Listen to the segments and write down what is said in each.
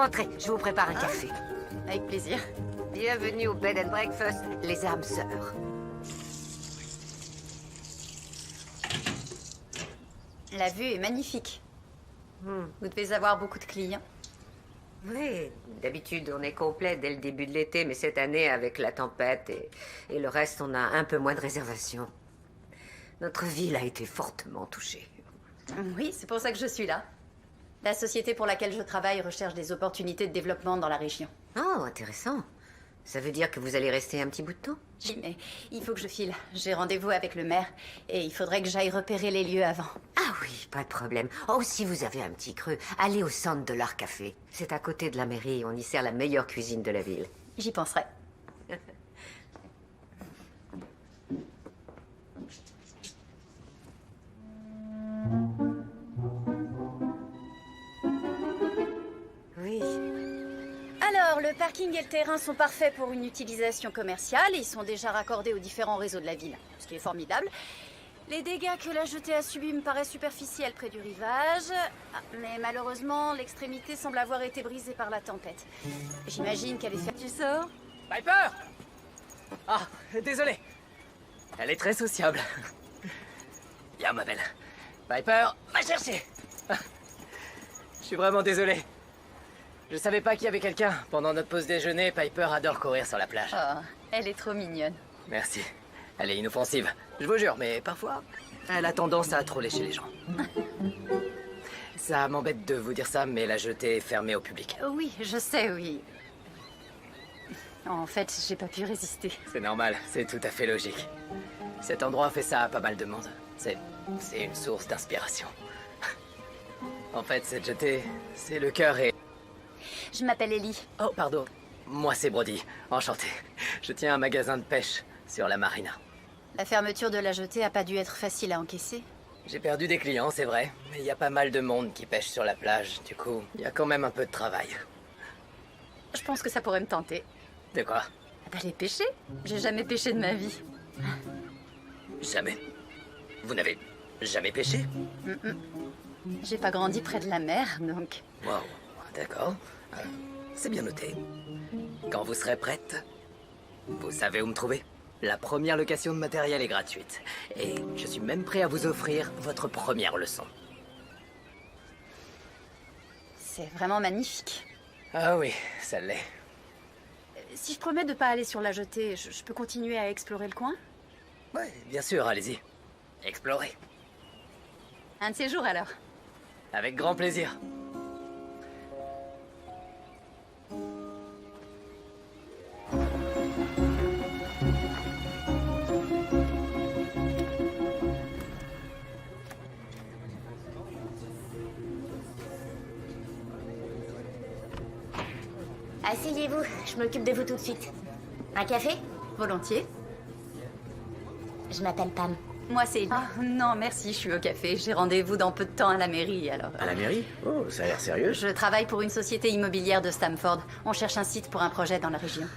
Entrez, je vous prépare un café. Avec plaisir. Bienvenue au Bed and Breakfast, les âmes sœurs. La vue est magnifique. Vous devez avoir beaucoup de clients. Oui, d'habitude on est complet dès le début de l'été, mais cette année avec la tempête et le reste, on a un peu moins de réservations. Notre ville a été fortement touchée. Oui, c'est pour ça que je suis là. La société pour laquelle je travaille recherche des opportunités de développement dans la région. Oh, intéressant. Ça veut dire que vous allez rester un petit bout de temps? Oui, mais il faut que je file. J'ai rendez-vous avec le maire et il faudrait que j'aille repérer les lieux avant. Ah oui, pas de problème. Oh, si vous avez un petit creux, allez au centre de l'Art Café. C'est à côté de la mairie, on y sert la meilleure cuisine de la ville. J'y penserai. Oui. Alors, le parking et le terrain sont parfaits pour une utilisation commerciale. Ils sont déjà raccordés aux différents réseaux de la ville, ce qui est formidable. Les dégâts que la jetée a subis me paraissent superficiels près du rivage. Ah, mais malheureusement, l'extrémité semble avoir été brisée par la tempête. J'imagine qu'elle est faite du sort. Piper! Ah, désolé. Elle est très sociable. Viens, ma belle. Piper, va chercher. Je suis vraiment désolé. Je savais pas qu'il y avait quelqu'un. Pendant notre pause déjeuner, Piper adore courir sur la plage. Oh, elle est trop mignonne. Merci. Elle est inoffensive. Je vous jure, mais parfois, elle a tendance à trop lécher les gens. Ça m'embête de vous dire ça, mais la jetée est fermée au public. Oui, je sais, oui. En fait, j'ai pas pu résister. C'est normal, c'est tout à fait logique. Cet endroit fait ça à pas mal de monde. C'est une source d'inspiration. En fait, cette jetée, c'est le cœur et... Je m'appelle Ellie. Oh, pardon. Moi, c'est Brody. Enchanté. Je tiens un magasin de pêche sur la marina. La fermeture de la jetée a pas dû être facile à encaisser. J'ai perdu des clients, c'est vrai. Mais il y a pas mal de monde qui pêche sur la plage. Du coup, il y a quand même un peu de travail. Je pense que ça pourrait me tenter. De quoi? D'aller pêcher? J'ai jamais pêché de ma vie. Jamais. Vous n'avez jamais pêché? J'ai pas grandi près de la mer, donc... Wow, d'accord. C'est bien noté. Quand vous serez prête, vous savez où me trouver. La première location de matériel est gratuite. Et je suis même prêt à vous offrir votre première leçon. C'est vraiment magnifique. Ah oui, ça l'est. Si je promets de pas aller sur la jetée, je peux continuer à explorer le coin? Ouais, bien sûr, allez-y. Explorez. Un de ces jours, alors. Avec grand plaisir. Asseyez-vous, je m'occupe de vous tout de suite. Un café? Volontiers. Je m'appelle Pam. Moi, c'est Ellie. Ah, non, merci, je suis au café. J'ai rendez-vous dans peu de temps à la mairie, alors... À la mairie? Oh, ça a l'air sérieux. Je travaille pour une société immobilière de Stamford. On cherche un site pour un projet dans la région.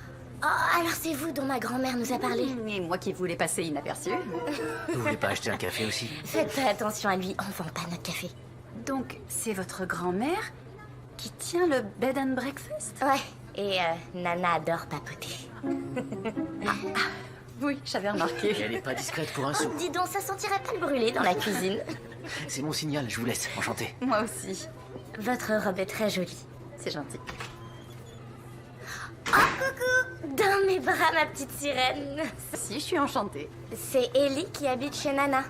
Oh, alors c'est vous dont ma grand-mère nous a parlé. Et moi qui voulais passer inaperçu. Vous voulez pas acheter un café aussi? Faites pas attention à lui, on vend pas notre café. Donc, c'est votre grand-mère qui tient le bed and breakfast? Ouais, et Nana adore papoter. Oui, j'avais remarqué. Et elle est pas discrète pour un sou. Dis donc, ça sentirait pas le brûler dans la cuisine. C'est mon signal, je vous laisse. Enchanté. Moi aussi. Votre robe est très jolie. C'est gentil. Oh, coucou! Dans mes bras, ma petite sirène. Si, je suis enchantée. C'est Ellie qui habite chez Nana.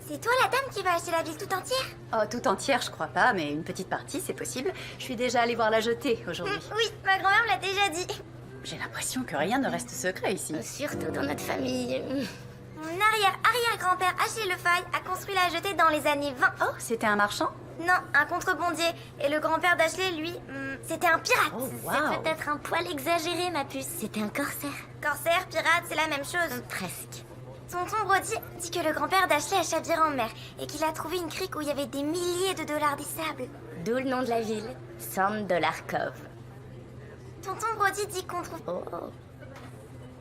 C'est toi la dame qui va acheter la ville tout entière? Oh, tout entière, je crois pas, mais une petite partie, c'est possible. Je suis déjà allée voir la jetée aujourd'hui. Oui, ma grand-mère me l'a déjà dit. J'ai l'impression que rien ne reste secret ici. Surtout dans notre famille. Mon arrière-arrière-grand-père Ashley Lefeuille a construit la jetée dans les années 20. Oh, c'était un marchand? Non, un contrebandier. Et le grand-père d'Ashley, lui, c'était un pirate. Oh, wow. C'est peut-être un poil exagéré, ma puce. C'était un corsaire. Corsaire, pirate, c'est la même chose. Presque. Tonton Brody dit que le grand-père d'Ashley a chaviré en mer et qu'il a trouvé une crique où il y avait des milliers de dollars des sables. D'où le nom de la ville, $100 Cove. Tonton Brody dit qu'on trouve... Oh.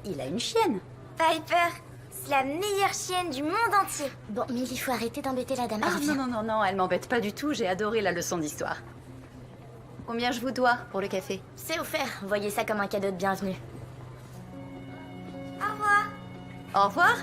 Il a une chienne. Piper, c'est la meilleure chienne du monde entier. Bon, mais il faut arrêter d'embêter la dame. Ah, non, elle m'embête pas du tout. J'ai adoré la leçon d'histoire. Combien je vous dois pour le café? C'est offert, voyez ça comme un cadeau de bienvenue. Au revoir. Au revoir.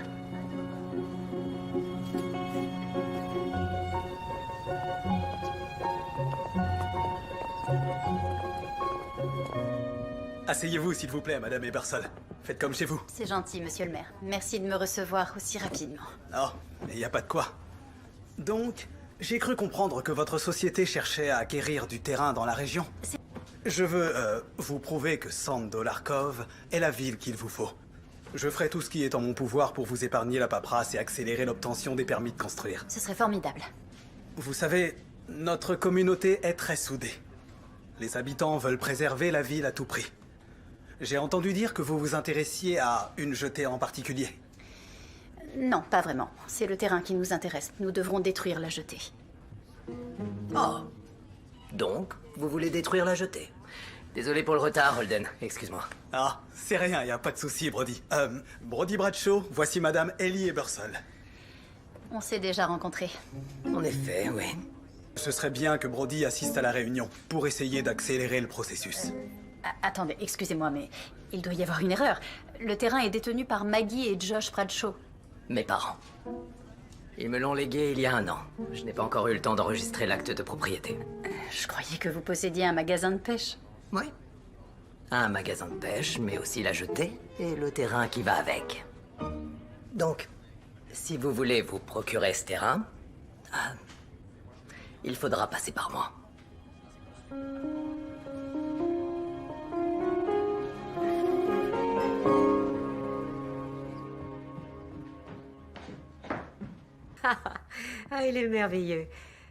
Asseyez-vous, s'il vous plaît, Madame Ebersol. Faites comme chez vous. C'est gentil, monsieur le maire. Merci de me recevoir aussi rapidement. Oh, il n'y a pas de quoi. Donc, j'ai cru comprendre que votre société cherchait à acquérir du terrain dans la région. Je veux vous prouver que Sand-Dollar Cove est la ville qu'il vous faut. Je ferai tout ce qui est en mon pouvoir pour vous épargner la paperasse et accélérer l'obtention des permis de construire. Ce serait formidable. Vous savez, notre communauté est très soudée. Les habitants veulent préserver la ville à tout prix. J'ai entendu dire que vous vous intéressiez à une jetée en particulier. Non, pas vraiment. C'est le terrain qui nous intéresse. Nous devrons détruire la jetée. Oh. Donc, vous voulez détruire la jetée? Désolé pour le retard, Holden. Excuse-moi. Ah, c'est rien, y a pas de souci, Brody. Brody Bradshaw, voici Madame Ellie Ebersol. On s'est déjà rencontrés. En effet, oui. Ce serait bien que Brody assiste à la réunion pour essayer d'accélérer le processus. Attendez, excusez-moi, mais il doit y avoir une erreur. Le terrain est détenu par Maggie et Josh Bradshaw. Mes parents. Ils me l'ont légué il y a 1 an. Je n'ai pas encore eu le temps d'enregistrer l'acte de propriété. Je croyais que vous possédiez un magasin de pêche. Oui. Un magasin de pêche, mais aussi la jetée et le terrain qui va avec. Donc, si vous voulez vous procurer ce terrain, il faudra passer par moi. Ah, il est merveilleux.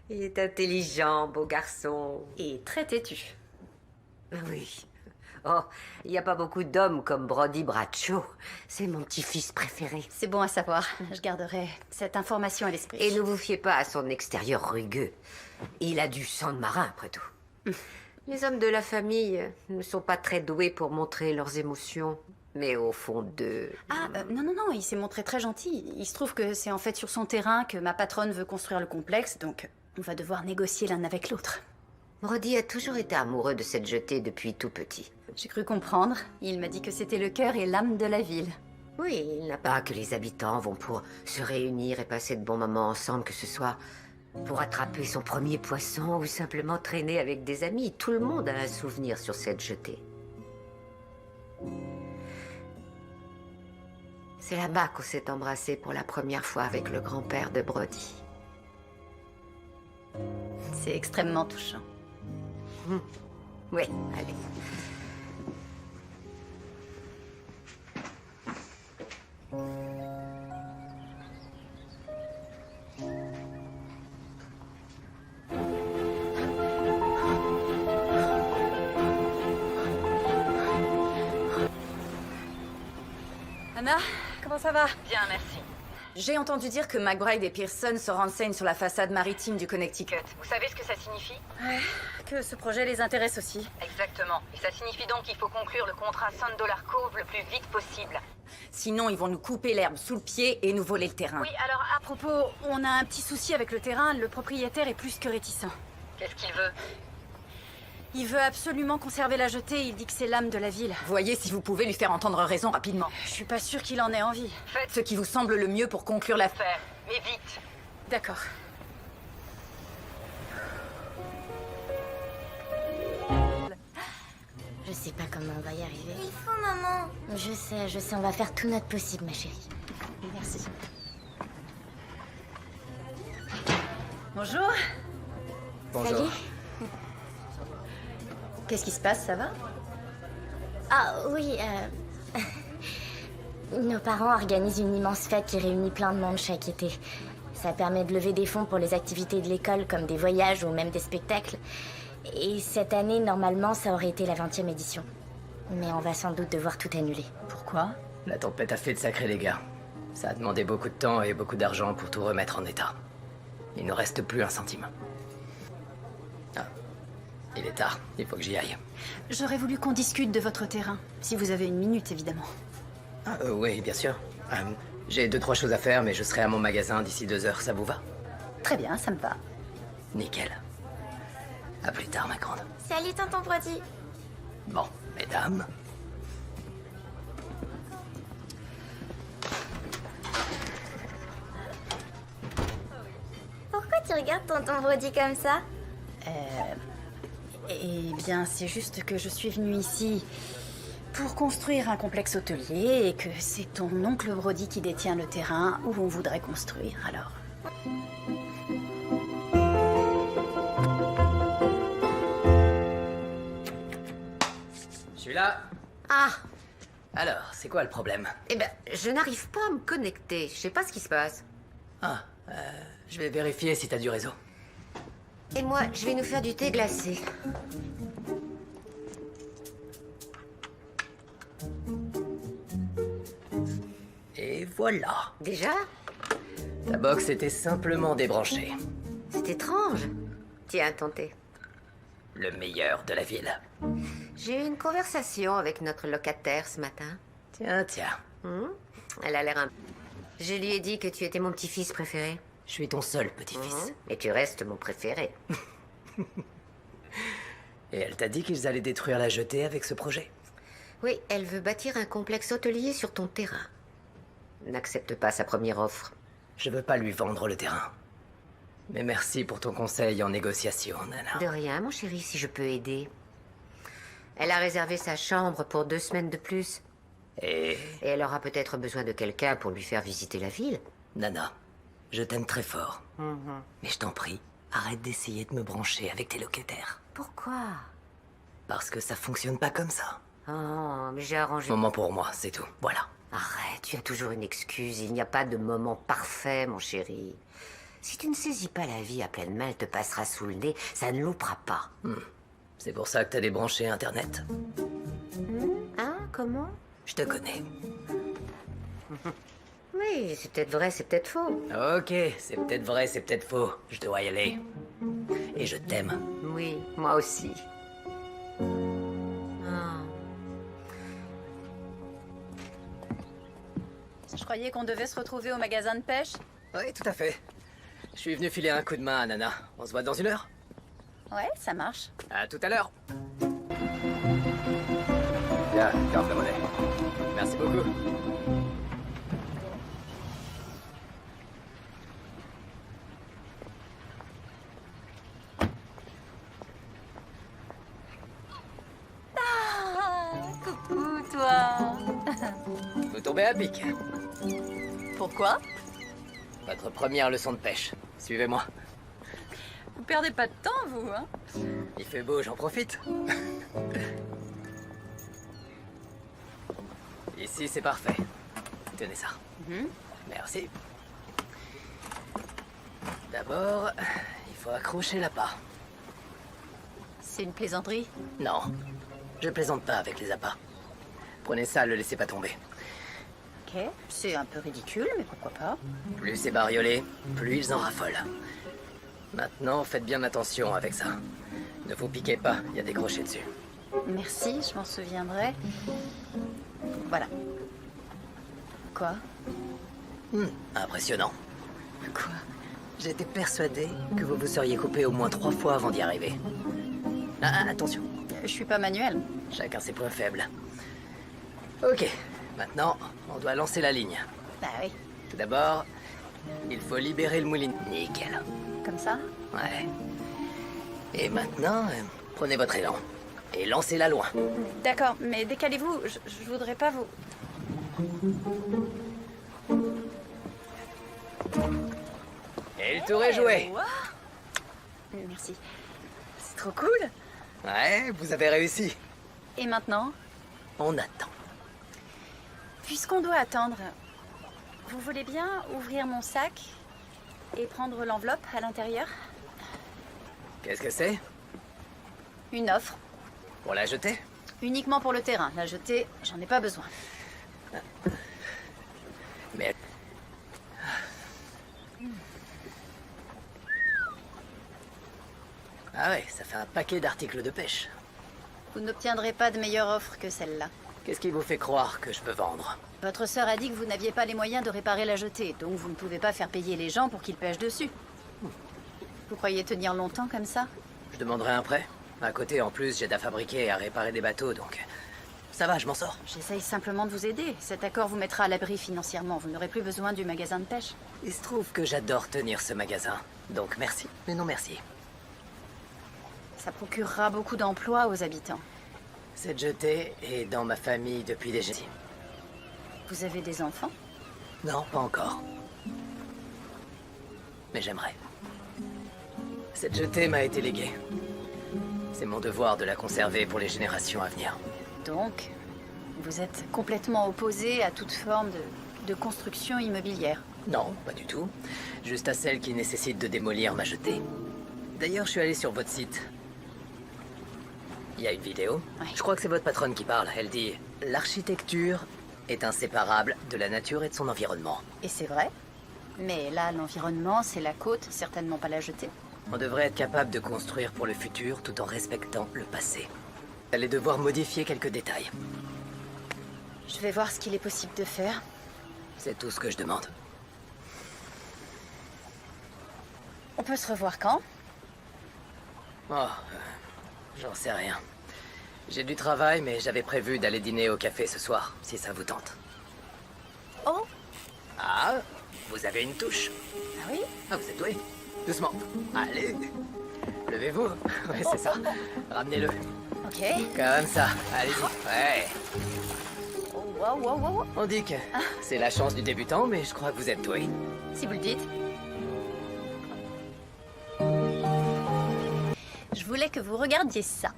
Il est intelligent, beau garçon. Et très têtu. Oui. Oh, il n'y a pas beaucoup d'hommes comme Brody Bradshaw. C'est mon petit-fils préféré. C'est bon à savoir. Je garderai cette information à l'esprit. Et ne vous fiez pas à son extérieur rugueux. Il a du sang de marin, après tout. Les hommes de la famille ne sont pas très doués pour montrer leurs émotions. Mais au fond d'eux... Non, il s'est montré très gentil. Il se trouve que c'est en fait sur son terrain que ma patronne veut construire le complexe, donc on va devoir négocier l'un avec l'autre. Brody a toujours été amoureux de cette jetée depuis tout petit. J'ai cru comprendre. Il m'a dit que c'était le cœur et l'âme de la ville. Oui, il n'a pas que les habitants vont pour se réunir et passer de bons moments ensemble, que ce soit pour attraper son premier poisson ou simplement traîner avec des amis. Tout le monde a un souvenir sur cette jetée. C'est là-bas qu'on s'est embrassé pour la première fois avec le grand-père de Brody. C'est extrêmement touchant. Oui, allez. Anna, comment ça va? Bien, merci. J'ai entendu dire que McBride et Pearson se renseignent sur la façade maritime du Connecticut. Vous savez ce que ça signifie? Que ce projet les intéresse aussi. Exactement. Et ça signifie donc qu'il faut conclure le contrat Sand-Dollar Cove le plus vite possible. Sinon, ils vont nous couper l'herbe sous le pied et nous voler le terrain. Oui, alors à propos, on a un petit souci avec le terrain. Le propriétaire est plus que réticent. Qu'est-ce qu'il veut? Il veut absolument conserver la jetée. Il dit que c'est l'âme de la ville. Voyez si vous pouvez lui faire entendre raison rapidement. Je suis pas sûre qu'il en ait envie. Faites ce qui vous semble le mieux pour conclure l'affaire. Mais vite. D'accord. Je sais pas comment on va y arriver. Il faut, maman. Je sais, on va faire tout notre possible, ma chérie. Merci. Bonjour. Bonjour. Salut. Qu'est-ce qui se passe, ça va? Ah oui, nos parents organisent une immense fête qui réunit plein de monde chaque été. Ça permet de lever des fonds pour les activités de l'école, comme des voyages ou même des spectacles. Et cette année, normalement, ça aurait été la 20e édition. Mais on va sans doute devoir tout annuler. Pourquoi? La tempête a fait de sacrés dégâts. Ça a demandé beaucoup de temps et beaucoup d'argent pour tout remettre en état. Il ne reste plus un centime. Ah, il est tard, il faut que j'y aille. J'aurais voulu qu'on discute de votre terrain. Si vous avez une minute, évidemment. Ah, oui, bien sûr. J'ai 2-3 choses à faire, mais je serai à mon magasin d'ici 2 heures, ça vous va? Très bien, ça me va. Nickel. À plus tard, ma grande. Salut, tonton Brody. Bon, mesdames. Pourquoi tu regardes tonton Brody comme ça? Eh bien, c'est juste que je suis venue ici pour construire un complexe hôtelier et que c'est ton oncle Brody qui détient le terrain où on voudrait construire, alors. Je suis là. Ah, Alors, c'est quoi le problème? eh ben, je n'arrive pas à me connecter. Je sais pas ce qui se passe. Ah, je vais vérifier si t'as du réseau. Et moi, je vais nous faire du thé glacé. Et voilà. Déjà? La box était simplement débranchée. C'est étrange. Tiens, ton thé. Le meilleur de la ville. J'ai eu une conversation avec notre locataire ce matin. Tiens, tiens. Elle a l'air un... Je lui ai dit que tu étais mon petit-fils préféré. Je suis ton seul petit-fils. Et tu restes mon préféré. Et elle t'a dit qu'ils allaient détruire la jetée avec ce projet? Oui, elle veut bâtir un complexe hôtelier sur ton terrain. N'accepte pas sa première offre. Je veux pas lui vendre le terrain. Mais merci pour ton conseil en négociation, Nana. De rien, mon chéri, si je peux aider. Elle a réservé sa chambre pour 2 semaines de plus. Et... Et elle aura peut-être besoin de quelqu'un pour lui faire visiter la ville. Nana, je t'aime très fort. Mais je t'en prie, arrête d'essayer de me brancher avec tes locataires. Pourquoi? Parce que ça fonctionne pas comme ça. Oh, mais j'ai arrangé... Moment pour moi, c'est tout. Voilà. Arrête, tu as toujours une excuse. Il n'y a pas de moment parfait, mon chéri. Si tu ne saisis pas la vie à pleine main, elle te passera sous le nez. Ça ne loupera pas. C'est pour ça que t'as débranché Internet. Hein? Comment? Je te connais. Oui, c'est peut-être vrai, c'est peut-être faux. Ok, c'est peut-être vrai, c'est peut-être faux. Je dois y aller. Et je t'aime. Oui, moi aussi. Ah. Je croyais qu'on devait se retrouver au magasin de pêche. Oui, tout à fait. Je suis venu filer un coup de main à Nana. On se voit dans 1 heure? Ouais, ça marche. À tout à l'heure. Tiens, garde la monnaie. Merci beaucoup. Coucou, toi. Vous tombez à pic. Pourquoi? Votre première leçon de pêche. Suivez-moi. Vous perdez pas de temps, vous, hein? Il fait beau, j'en profite. Ici, c'est parfait. Tenez ça. Merci. D'abord, il faut accrocher l'appât. C'est une plaisanterie. Non, je plaisante pas avec les appâts. Prenez ça, le laissez pas tomber. Ok, c'est un peu ridicule, mais pourquoi pas? Plus c'est bariolé, plus ils en raffolent. Maintenant, faites bien attention avec ça. Ne vous piquez pas, il y a des crochets dessus. Merci, je m'en souviendrai. Voilà. Quoi? Impressionnant. Quoi? J'étais persuadé que vous vous seriez coupé au moins 3 fois avant d'y arriver. Ah, attention, Je suis pas manuel. chacun ses points faibles. Ok, maintenant, on doit lancer la ligne. Bah oui, Tout d'abord, il faut libérer le moulin. Nickel. comme ça. Ouais. Et maintenant, prenez votre élan. Et lancez-la loin. D'accord, mais décalez-vous, je voudrais pas vous... Et le tour est joué. Merci. C'est trop cool. Ouais, vous avez réussi. Et maintenant, On attend. puisqu'on doit attendre, vous voulez bien ouvrir mon sac et prendre l'enveloppe à l'intérieur? Qu'est-ce que c'est? Une offre. Pour la jeter? Uniquement pour le terrain. La jetée, j'en ai pas besoin. Mais... Ah ouais, ça fait un paquet d'articles de pêche. Vous n'obtiendrez pas de meilleure offre que celle-là. Qu'est-ce qui vous fait croire que je peux vendre? Votre sœur a dit que vous n'aviez pas les moyens de réparer la jetée, donc vous ne pouvez pas faire payer les gens pour qu'ils pêchent dessus. Vous croyez tenir longtemps comme ça? Je demanderai un prêt? À côté, en plus, j'aide à fabriquer et à réparer des bateaux, donc... Ça va, je m'en sors. J'essaye simplement de vous aider. Cet accord vous mettra à l'abri financièrement. Vous n'aurez plus besoin du magasin de pêche. Il se trouve que j'adore tenir ce magasin. Donc merci, mais non merci. Ça procurera beaucoup d'emplois aux habitants. Cette jetée est dans ma famille depuis des générations. Vous avez des enfants? Non, pas encore. Mais j'aimerais. Cette jetée m'a été léguée. C'est mon devoir de la conserver pour les générations à venir. Donc, vous êtes complètement opposé à toute forme de construction immobilière. Non, pas du tout. Juste à celle qui nécessite de démolir ma jetée. D'ailleurs, je suis allé sur votre site. Il y a une vidéo. Ouais. Je crois que c'est votre patronne qui parle. Elle dit « L'architecture est inséparable de la nature et de son environnement. Et c'est vrai. Mais là, l'environnement, c'est la côte, certainement pas la jetée. On devrait être capable de construire pour le futur tout en respectant le passé. Vous allez devoir modifier quelques détails. Je vais voir ce qu'il est possible de faire. C'est tout ce que je demande. On peut se revoir quand? Oh, j'en sais rien. J'ai du travail, mais j'avais prévu d'aller dîner au café ce soir, si ça vous tente. Oh, Ah, vous avez une touche. ah oui? Ah, vous êtes doué. Doucement. Allez. Levez-vous. Ouais, c'est ça. Ramenez-le. Ok. Comme ça. Allez-y. Ouais. Oh, wow, wow, wow, wow. On dit que c'est la chance du débutant, mais je crois que vous êtes doué. Si vous le dites. Je voulais que vous regardiez ça.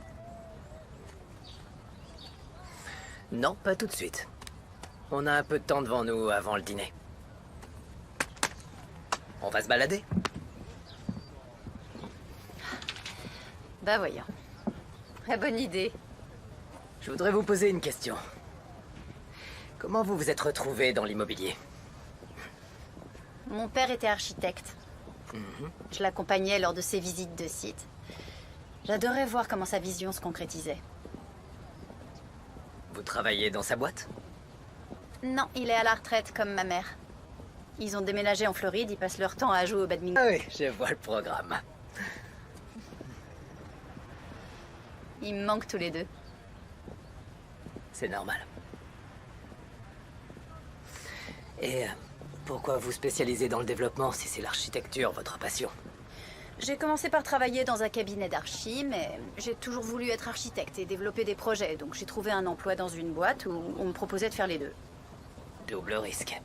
Non, pas tout de suite. On a un peu de temps devant nous avant le dîner. On va se balader? Bah voyons. Très bonne idée. Je voudrais vous poser une question. Comment vous vous êtes retrouvé dans l'immobilier? Mon père était architecte. Je l'accompagnais lors de ses visites de site. J'adorais voir comment sa vision se concrétisait. Vous travaillez dans sa boîte? Non, il est à la retraite comme ma mère. Ils ont déménagé en Floride, ils passent leur temps à jouer au badminton. Ah oui, je vois le programme. Ils me manquent tous les deux. C'est normal. Et pourquoi vous spécialisez dans le développement si c'est l'architecture votre passion? J'ai commencé par travailler dans un cabinet d'archi, mais j'ai toujours voulu être architecte et développer des projets, donc j'ai trouvé un emploi dans une boîte où on me proposait de faire les deux. Double risque.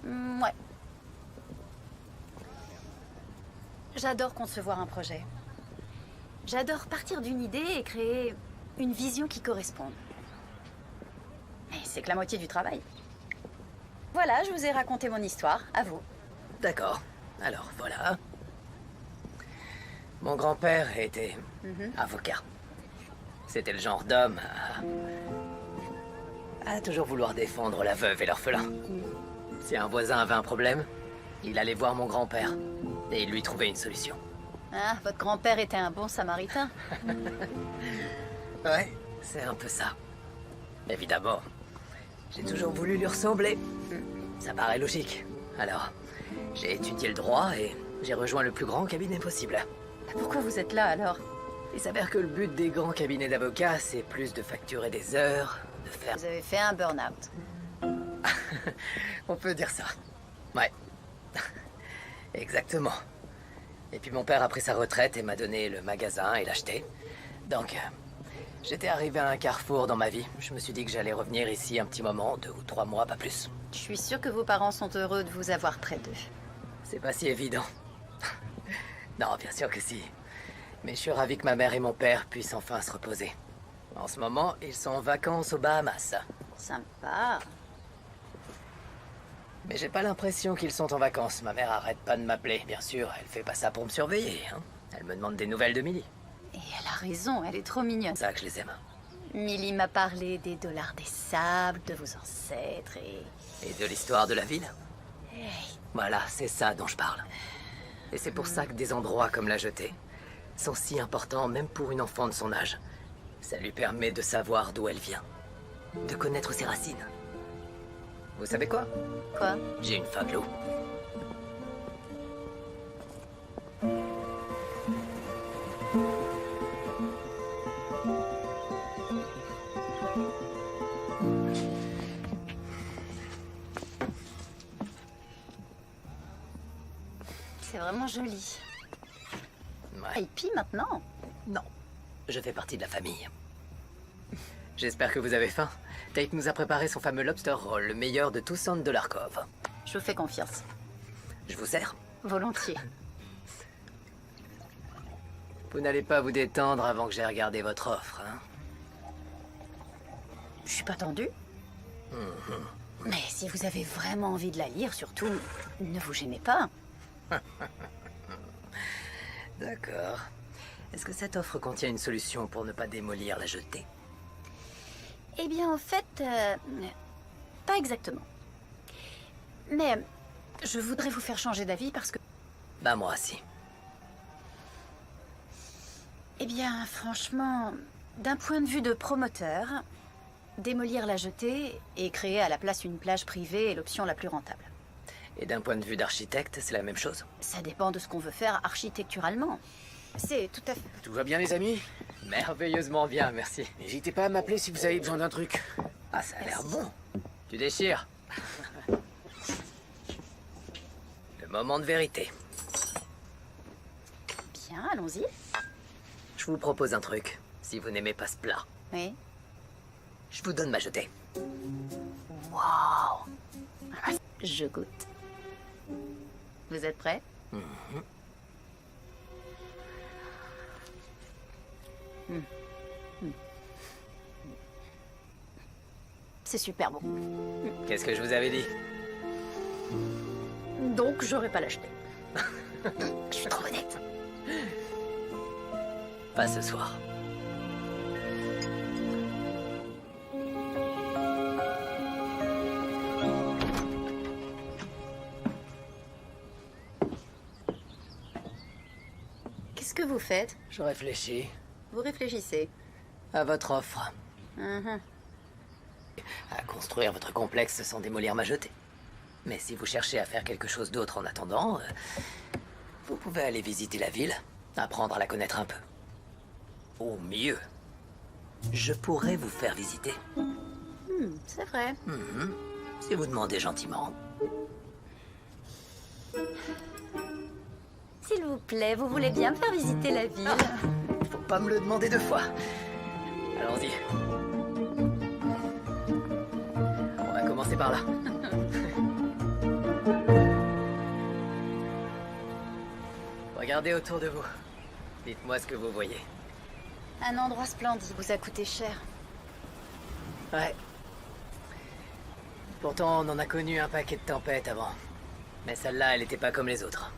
Ouais. J'adore concevoir un projet. J'adore partir d'une idée et créer une vision qui corresponde. Mais c'est que la moitié du travail. Voilà, je vous ai raconté mon histoire, à vous. D'accord. Alors, voilà. Mon grand-père était avocat. C'était le genre d'homme à toujours vouloir défendre la veuve et l'orphelin. Si un voisin avait un problème, il allait voir mon grand-père et il lui trouvait une solution. Ah, votre grand-père était un bon samaritain. Ouais, c'est un peu ça. Évidemment, j'ai toujours voulu lui ressembler. Ça paraît logique. Alors, j'ai étudié le droit et j'ai rejoint le plus grand cabinet possible. Pourquoi vous êtes là alors? Il s'avère que le but des grands cabinets d'avocats, c'est plus de facturer des heures, de faire... Vous avez fait un burn-out. On peut dire ça. Ouais. Exactement. Et puis mon père a pris sa retraite et m'a donné le magasin et l'acheter. Donc, j'étais arrivé à un carrefour dans ma vie. Je me suis dit que j'allais revenir ici un petit moment, 2 ou 3 mois, pas plus. Je suis sûre que vos parents sont heureux de vous avoir près d'eux. C'est pas si évident. Non, bien sûr que si. Mais je suis ravi que ma mère et mon père puissent enfin se reposer. En ce moment, ils sont en vacances aux Bahamas. Sympa. Mais j'ai pas l'impression qu'ils sont en vacances. Ma mère arrête pas de m'appeler. Bien sûr, elle fait pas ça pour me surveiller, hein. Elle me demande des nouvelles de Millie. Et elle a raison, elle est trop mignonne. C'est ça que je les aime. Millie m'a parlé des dollars des sables, de vos ancêtres et... Et de l'histoire de la ville. Voilà, c'est ça dont je parle. Et c'est pour ça que des endroits comme la jetée sont si importants, même pour une enfant de son âge. Ça lui permet de savoir d'où elle vient, de connaître ses racines. Vous savez quoi? Quoi? J'ai une faim de l'eau. vraiment joli. Ouais. Et puis maintenant. Non, je fais partie de la famille. J'espère que vous avez faim. Tate nous a préparé son fameux lobster roll, le meilleur de tout Sand de l'Arkov. Je vous fais confiance. Je vous sers. Volontiers. Vous n'allez pas vous détendre avant que j'ai regardé votre offre, hein? Je suis pas tendue. Mais si vous avez vraiment envie de la lire, surtout, ne vous gênez pas. D'accord. Est-ce que cette offre contient une solution pour ne pas démolir la jetée? Eh bien, en fait, pas exactement. Mais je voudrais vous faire changer d'avis parce que... Bah moi aussi. Eh bien, franchement, d'un point de vue de promoteur, démolir la jetée et créer à la place une plage privée est l'option la plus rentable. Et d'un point de vue d'architecte, c'est la même chose? Ça dépend de ce qu'on veut faire architecturalement. C'est tout à fait... Tout va bien les amis? Merveilleusement bien, merci. N'hésitez pas à m'appeler si vous avez besoin d'un truc. Ah, ça a l'air bon. Tu déchires. Le moment de vérité. Bien, allons-y. Je vous propose un truc, si vous n'aimez pas ce plat. Oui. Je vous donne ma jetée. Waouh. Je goûte. Vous êtes prêts? C'est super bon. Qu'est-ce que je vous avais dit? Donc, j'aurais pas l'acheter. Je suis trop honnête. Pas ce soir. Qu'est-ce que vous faites? Je réfléchis Vous réfléchissez. à votre offre. Mhm. À construire votre complexe sans démolir ma jetée. Mais si vous cherchez à faire quelque chose d'autre en attendant, vous pouvez aller visiter la ville, apprendre à la connaître un peu. Ou mieux, je pourrais vous faire visiter, C'est vrai. si vous demandez gentiment. S'il vous plaît, vous voulez bien me faire visiter la ville? Faut pas me le demander deux fois. Allons-y. On va commencer par là. Regardez autour de vous. Dites-moi ce que vous voyez. Un endroit splendide vous a coûté cher. Ouais. Pourtant, on en a connu un paquet de tempêtes avant. Mais celle-là, elle était pas comme les autres.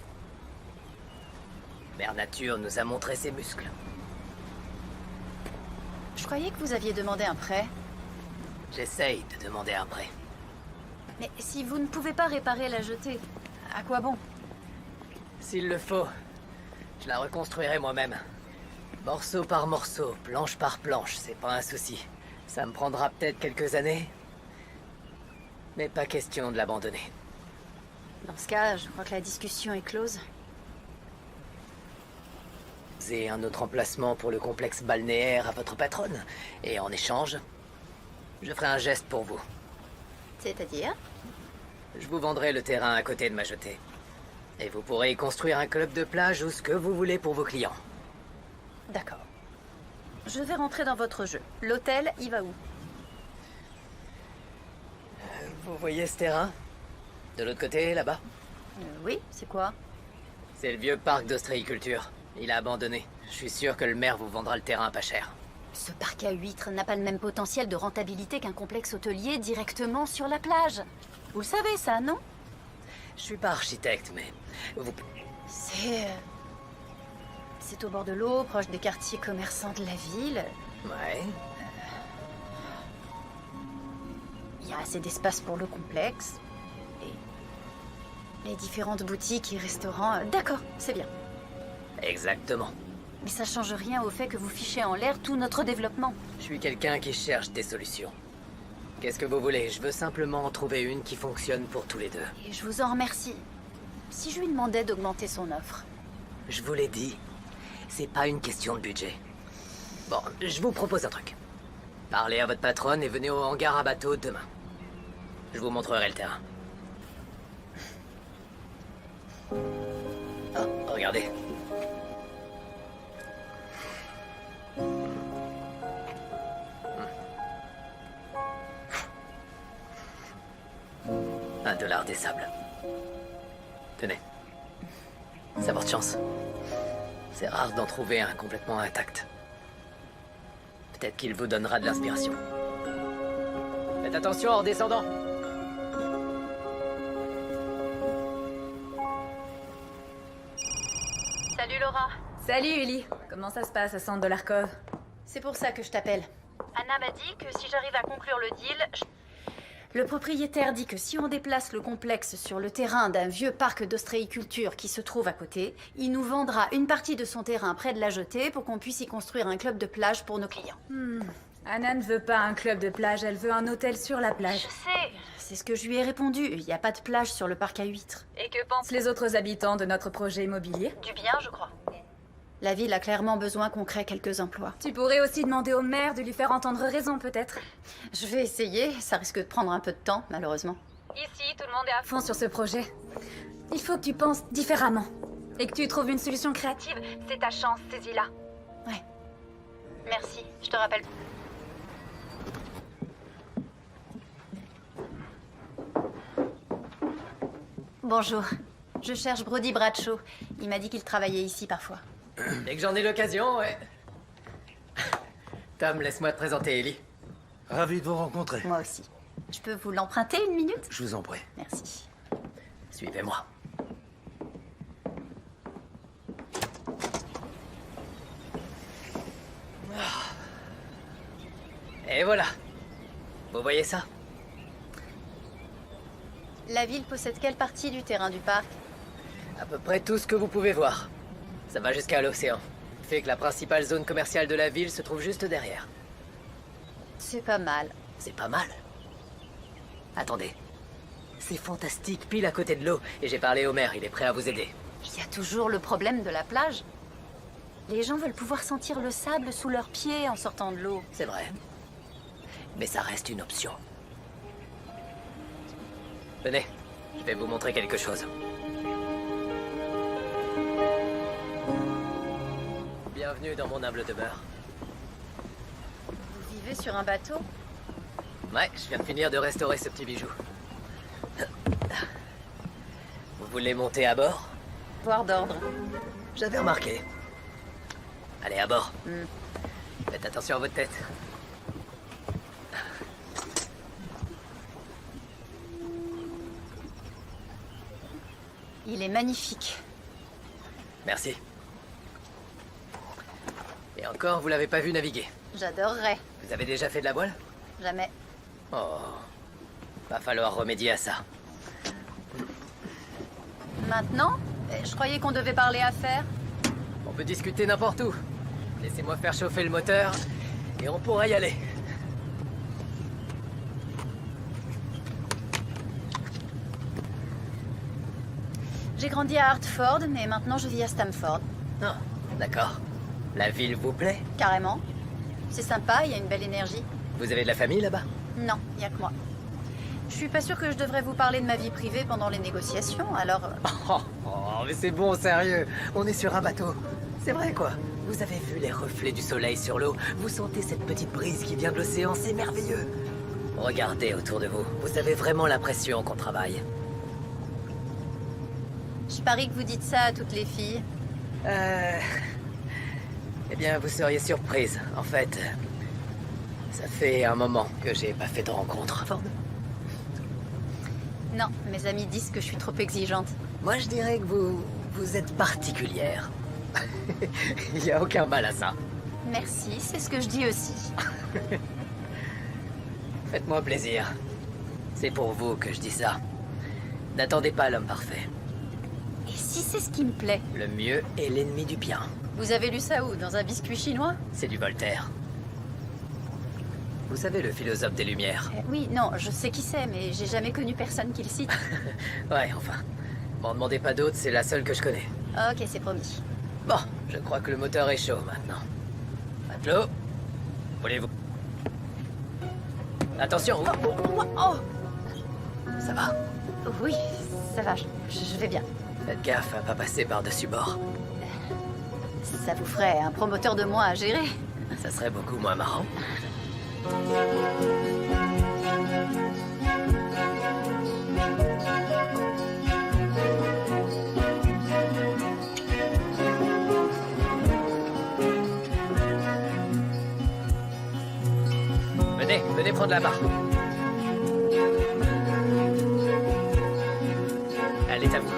Mère Nature nous a montré ses muscles. Je croyais que vous aviez demandé un prêt. J'essaye de demander un prêt. Mais si vous ne pouvez pas réparer la jetée, à quoi bon? S'il le faut, je la reconstruirai moi-même. Morceau par morceau, planche par planche, c'est pas un souci. Ça me prendra peut-être quelques années, mais pas question de l'abandonner. Dans ce cas, je crois que la discussion est close. C'est un autre emplacement pour le complexe balnéaire à votre patronne, et en échange, je ferai un geste pour vous. C'est-à-dire? Je vous vendrai le terrain à côté de ma jetée. Et vous pourrez y construire un club de plage ou ce que vous voulez pour vos clients. D'accord. Je vais rentrer dans votre jeu. L'hôtel, il va où? Vous voyez ce terrain? De l'autre côté, là-bas? Oui, c'est quoi? C'est le vieux parc d'ostréiculture. Il a abandonné. Je suis sûr que le maire vous vendra le terrain pas cher. Ce parc à huîtres n'a pas le même potentiel de rentabilité qu'un complexe hôtelier directement sur la plage. Vous le savez, ça, non? Je suis pas architecte, mais... Vous... C'est au bord de l'eau, proche des quartiers commerçants de la ville. Ouais. Il y a assez d'espace pour le complexe. Et les différentes boutiques et restaurants. D'accord, c'est bien. Exactement. Mais ça change rien au fait que vous fichez en l'air tout notre développement. Je suis quelqu'un qui cherche des solutions. Qu'est-ce que vous voulez? Je veux simplement en trouver une qui fonctionne pour tous les deux. Et je vous en remercie. Si je lui demandais d'augmenter son offre. Je vous l'ai dit, c'est pas une question de budget. Bon, je vous propose un truc. Parlez à votre patronne et venez au hangar à bateau demain. Je vous montrerai le terrain. Oh. Regardez. $1 des sables. Tenez. Ça porte chance. C'est rare d'en trouver un complètement intact. Peut-être qu'il vous donnera de l'inspiration. Faites attention en descendant. Salut Laura. Salut Ellie. Comment ça se passe à $100 Cove? C'est pour ça que je t'appelle. Anna m'a dit que si j'arrive à conclure le deal, le propriétaire dit que si on déplace le complexe sur le terrain d'un vieux parc d'ostréiculture qui se trouve à côté, il nous vendra une partie de son terrain près de la jetée pour qu'on puisse y construire un club de plage pour nos clients. Anna ne veut pas un club de plage, elle veut un hôtel sur la plage. Je sais. C'est ce que je lui ai répondu. Il n'y a pas de plage sur le parc à huîtres. Et que pensent les autres habitants de notre projet immobilier? Du bien, je crois. La ville a clairement besoin qu'on crée quelques emplois. Tu pourrais aussi demander au maire de lui faire entendre raison, peut-être. Je vais essayer. Ça risque de prendre un peu de temps, malheureusement. Ici, tout le monde est à fond sur ce projet. Il faut que tu penses différemment. Et que tu trouves une solution créative. C'est ta chance, saisis-la. Ouais. Merci. Je te rappelle. Bonjour. Je cherche Brody Bradshaw. Il m'a dit qu'il travaillait ici parfois. Dès que j'en ai l'occasion, ouais. Tom, laisse-moi te présenter Ellie. Ravi de vous rencontrer. Moi aussi. Je peux vous l'emprunter une minute? Je vous en prie. Merci. Suivez-moi. Et voilà. Vous voyez ça? La ville possède quelle partie du terrain du parc? À peu près tout ce que vous pouvez voir. Ça va jusqu'à l'océan. Fait que la principale zone commerciale de la ville se trouve juste derrière. C'est pas mal. C'est pas mal. Attendez. C'est fantastique, pile à côté de l'eau. Et j'ai parlé au maire, il est prêt à vous aider. Il y a toujours le problème de la plage. Les gens veulent pouvoir sentir le sable sous leurs pieds en sortant de l'eau. C'est vrai. Mais ça reste une option. Venez, je vais vous montrer quelque chose. Bienvenue dans mon humble demeure. Vous vivez sur un bateau? Ouais, je viens de finir de restaurer ce petit bijou. Vous voulez monter à bord? Voir d'ordre. J'avais remarqué. Allez, à bord. Faites attention à votre tête. Il est magnifique. Merci. Et encore, vous l'avez pas vu naviguer. J'adorerais. Vous avez déjà fait de la voile? Jamais. Oh. Va falloir remédier à ça. Maintenant? Je croyais qu'on devait parler affaires. On peut discuter n'importe où. Laissez-moi faire chauffer le moteur et on pourra y aller. J'ai grandi à Hartford, mais maintenant je vis à Stamford. Ah, d'accord. La ville vous plaît? Carrément. C'est sympa, il y a une belle énergie. Vous avez de la famille là-bas? Non, il y a que moi. Je suis pas sûre que je devrais vous parler de ma vie privée pendant les négociations, alors... Mais c'est bon, sérieux. On est sur un bateau. C'est vrai, quoi. Vous avez vu les reflets du soleil sur l'eau? Vous sentez cette petite brise qui vient de l'océan? C'est merveilleux. Regardez autour de vous. Vous avez vraiment l'impression qu'on travaille. Je parie que vous dites ça à toutes les filles. Eh bien, vous seriez surprise. En fait, ça fait un moment que j'ai pas fait de rencontre. Non, mes amis disent que je suis trop exigeante. Moi, je dirais que vous êtes particulière. Il n'y a aucun mal à ça. Merci, c'est ce que je dis aussi. Faites-moi plaisir. C'est pour vous que je dis ça. N'attendez pas l'homme parfait. Et si c'est ce qui me plaît? Le mieux est l'ennemi du bien. Vous avez lu ça où? Dans un biscuit chinois? C'est du Voltaire. Vous savez, le philosophe des Lumières. Oui, non, je sais qui c'est, mais j'ai jamais connu personne qui le cite. Ouais, enfin. M'en demandez pas d'autres, c'est la seule que je connais. Ok, c'est promis. Bon, je crois que le moteur est chaud maintenant. Matelot, voulez-vous... Attention. Oh! Ça va? Oui, ça va, je vais bien. Faites gaffe à pas passer par-dessus bord. Ça vous ferait un promoteur de moins à gérer. Ça serait beaucoup moins marrant. Venez prendre la barre. Elle est à vous.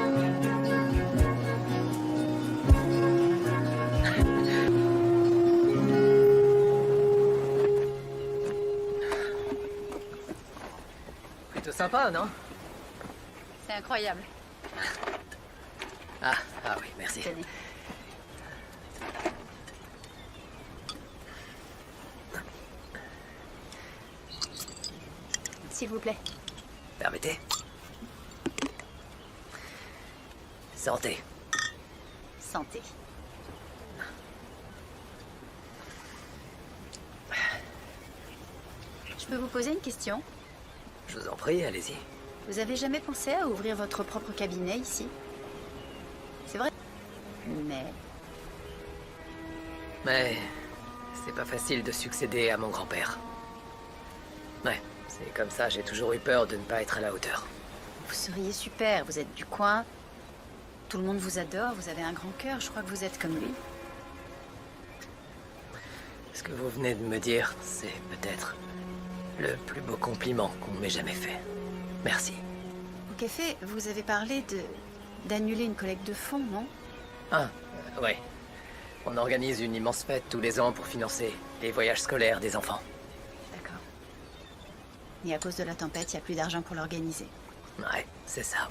Plutôt sympa, non? C'est incroyable. Ah oui, merci. Tenez. S'il vous plaît. Permettez. Santé. Santé. Je peux vous poser une question? Je vous en prie, allez-y. Vous avez jamais pensé à ouvrir votre propre cabinet ici? C'est vrai. Mais c'est pas facile de succéder à mon grand-père. Ouais, c'est comme ça, j'ai toujours eu peur de ne pas être à la hauteur. Vous seriez super, vous êtes du coin. Tout le monde vous adore, vous avez un grand cœur, je crois que vous êtes comme lui. Ce que vous venez de me dire, c'est peut-être le plus beau compliment qu'on m'ait jamais fait. Merci. Au café, vous avez parlé d'annuler une collecte de fonds, non? Ouais. On organise une immense fête tous les ans pour financer les voyages scolaires des enfants. D'accord. Et à cause de la tempête, il n'y a plus d'argent pour l'organiser. Ouais, c'est ça.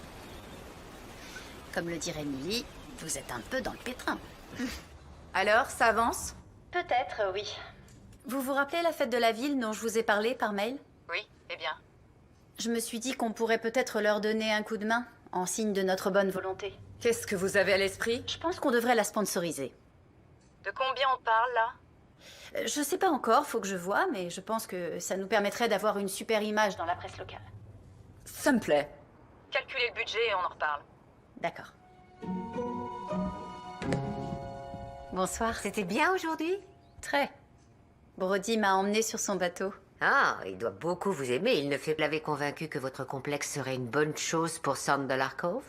Comme le dirait Millie, vous êtes un peu dans le pétrin. Alors, ça avance? Peut-être, oui. Vous vous rappelez la fête de la ville dont je vous ai parlé par mail? Oui, eh bien. Je me suis dit qu'on pourrait peut-être leur donner un coup de main, en signe de notre bonne volonté. Qu'est-ce que vous avez à l'esprit? Je pense qu'on devrait la sponsoriser. De combien on parle, là? Je sais pas encore, faut que je vois, mais je pense que ça nous permettrait d'avoir une super image dans la presse locale. Ça me plaît. Calculez le budget et on en reparle. D'accord. Bonsoir. C'était bien aujourd'hui? Très. Brody m'a emmené sur son bateau. Ah, il doit beaucoup vous aimer. Il ne fait pas l'avait convaincu que votre complexe serait une bonne chose pour Sand Dollar Cove?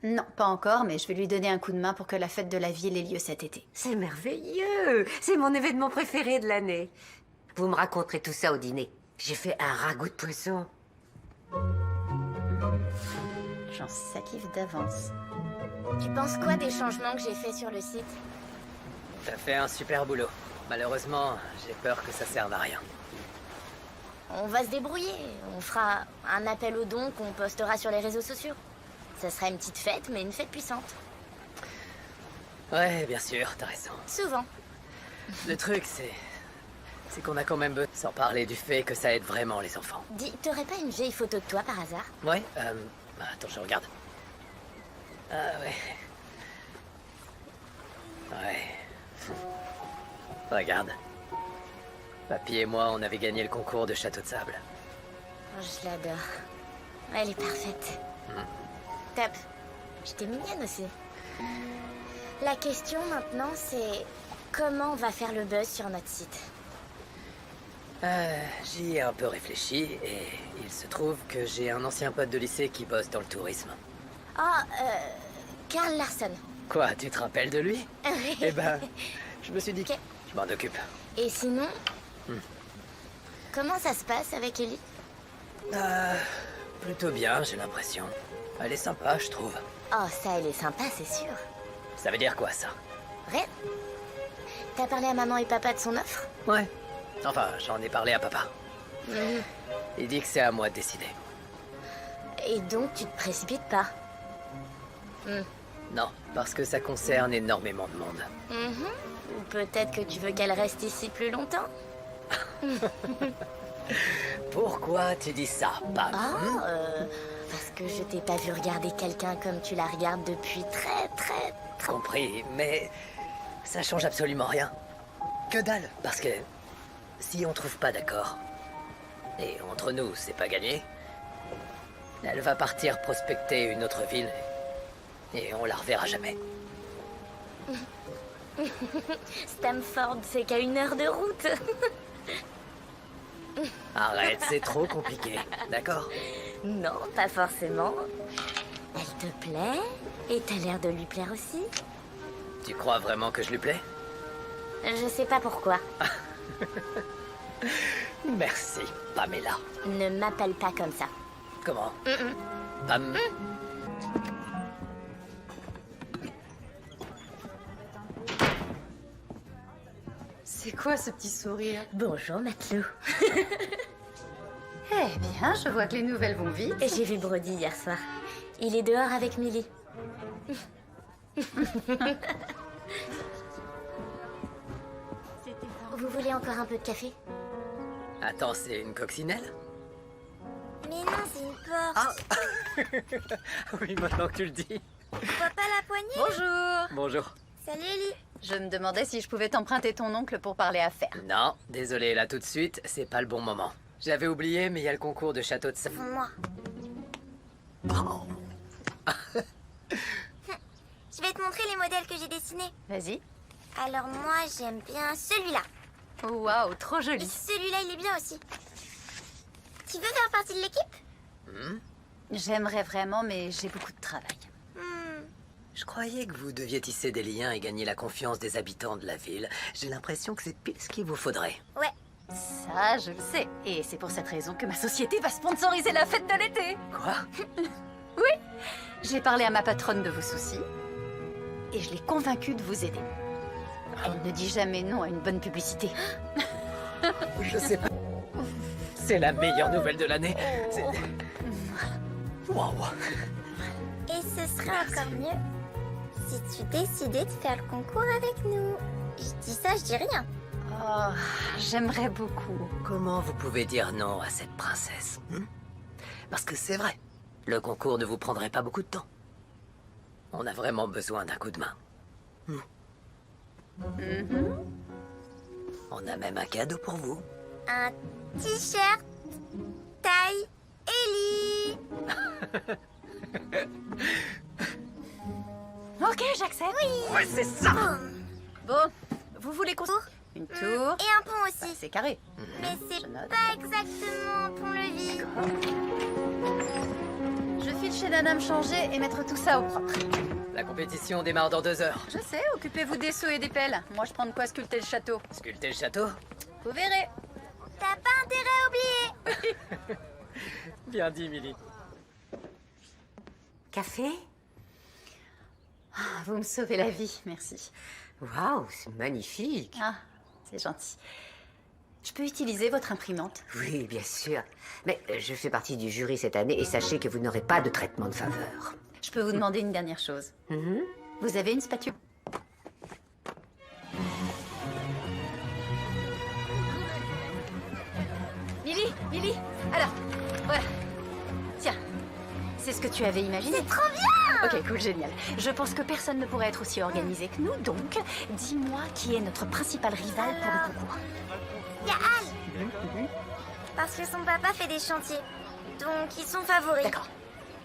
Non, pas encore, mais je vais lui donner un coup de main pour que la fête de la ville ait lieu cet été. C'est merveilleux. C'est mon événement préféré de l'année. Vous me raconterez tout ça au dîner. J'ai fait un ragoût de poisson. J'en salive d'avance. Tu penses quoi des changements que j'ai faits sur le site? T'as fait un super boulot. Malheureusement, j'ai peur que ça serve à rien. On va se débrouiller. On fera un appel aux dons qu'on postera sur les réseaux sociaux. Ça sera une petite fête, mais une fête puissante. Ouais, bien sûr, t'as raison. Souvent. Le truc, c'est qu'on a quand même besoin, sans parler du fait que ça aide vraiment les enfants. Dis, t'aurais pas une vieille photo de toi par hasard? Ouais, attends, je regarde. Ah ouais. Ouais. Regarde. Papy et moi, on avait gagné le concours de château de sable. Oh, je l'adore. Elle est parfaite. Top. J'étais mignonne aussi. La question maintenant, c'est comment on va faire le buzz sur notre site? J'y ai un peu réfléchi et il se trouve que j'ai un ancien pote de lycée qui bosse dans le tourisme. Ah, Karl Larson. Quoi, tu te rappelles de lui? Oui. Eh ben, je me suis dit, Ok. je m'en occupe. Et sinon, comment ça se passe avec Ellie? Plutôt bien, j'ai l'impression. Elle est sympa, je trouve. Oh, ça, elle est sympa, c'est sûr. Ça veut dire quoi, ça? Rien. T'as parlé à maman et papa de son offre? Ouais. Enfin, j'en ai parlé à papa. Mhm. Il dit que c'est à moi de décider. Et donc, tu te précipites pas? Non, parce que ça concerne énormément de monde. Mhm. Ou peut-être que tu veux qu'elle reste ici plus longtemps? Pourquoi tu dis ça, Pam? Ah, parce que je t'ai pas vu regarder quelqu'un comme tu la regardes depuis très... Compris, mais ça change absolument rien. Que dalle. Parce que si on trouve pas d'accord, et entre nous, c'est pas gagné, elle va partir prospecter une autre ville. Et on la reverra jamais. Stamford, c'est qu'à 1 heure de route. Arrête, c'est trop compliqué. D'accord? Non, pas forcément. Elle te plaît? Et t'as l'air de lui plaire aussi? Tu crois vraiment que je lui plais? Je sais pas pourquoi. Merci, Pamela. Ne m'appelle pas comme ça. Comment? Pam... C'est quoi ce petit sourire? Bonjour, matelot. Eh bien, je vois que les nouvelles vont vite. J'ai vu Brody hier soir. Il est dehors avec Millie. Vous voulez encore un peu de café? Attends, c'est une coccinelle? Mais non, c'est une porte. Oui, maintenant que tu le dis. Tu vois pas la poignée? Bonjour. Bonjour. Salut, Ellie. Je me demandais si je pouvais t'emprunter ton oncle pour parler affaires. Non, désolé, là tout de suite, c'est pas le bon moment. J'avais oublié, mais il y a le concours de château de Moi. Je vais te montrer les modèles que j'ai dessinés. Vas-y. Alors moi, j'aime bien celui-là. Waouh, trop Et joli. celui-là, il est bien aussi. Tu veux faire partie de l'équipe? J'aimerais vraiment, mais j'ai beaucoup de travail. Je croyais que vous deviez tisser des liens et gagner la confiance des habitants de la ville. J'ai l'impression que c'est pile ce qu'il vous faudrait. Ouais. Ça, je le sais. Et c'est pour cette raison que ma société va sponsoriser la fête de l'été. Quoi? J'ai parlé à ma patronne de vos soucis. Et je l'ai convaincue de vous aider. Elle ne dit jamais non à une bonne publicité. Je sais pas. C'est la meilleure nouvelle de l'année. C'est... Waouh. Et ce serait encore mieux si tu décidais de faire le concours avec nous. Je dis ça, je dis rien. Oh, j'aimerais beaucoup. Comment vous pouvez dire non à cette princesse? Parce que c'est vrai, le concours ne vous prendrait pas beaucoup de temps. On a vraiment besoin d'un coup de main. On a même un cadeau pour vous. Un t-shirt taille Ellie. Ok, j'accepte. Ouais, c'est ça. Bon, vous voulez qu'on... Une tour. Et un pont aussi. C'est carré. Mais c'est Je note. pas exactement un pont-levis. Je file chez Nana me changer et mettre tout ça au propre. La compétition démarre dans 2 heures. Je sais, occupez-vous des seaux et des pelles. Moi, je prends de quoi sculpter le château. Sculpter le château? Vous verrez. T'as pas intérêt à oublier. Bien dit, Millie. Café? Vous me sauvez la vie, merci. Waouh, c'est magnifique. Ah, c'est gentil. Je peux utiliser votre imprimante? Oui, bien sûr. Mais je fais partie du jury cette année et sachez que vous n'aurez pas de traitement de faveur. Je peux vous demander une dernière chose. Vous avez une spatule? Millie, alors, voilà. Tiens, c'est ce que tu avais imaginé? C'est trop bien. Ok, cool, génial. Je pense que personne ne pourrait être aussi organisé que nous, donc dis-moi qui est notre principal rival pour le concours. Il y a Al. Parce que son papa fait des chantiers. Donc ils sont favoris. D'accord.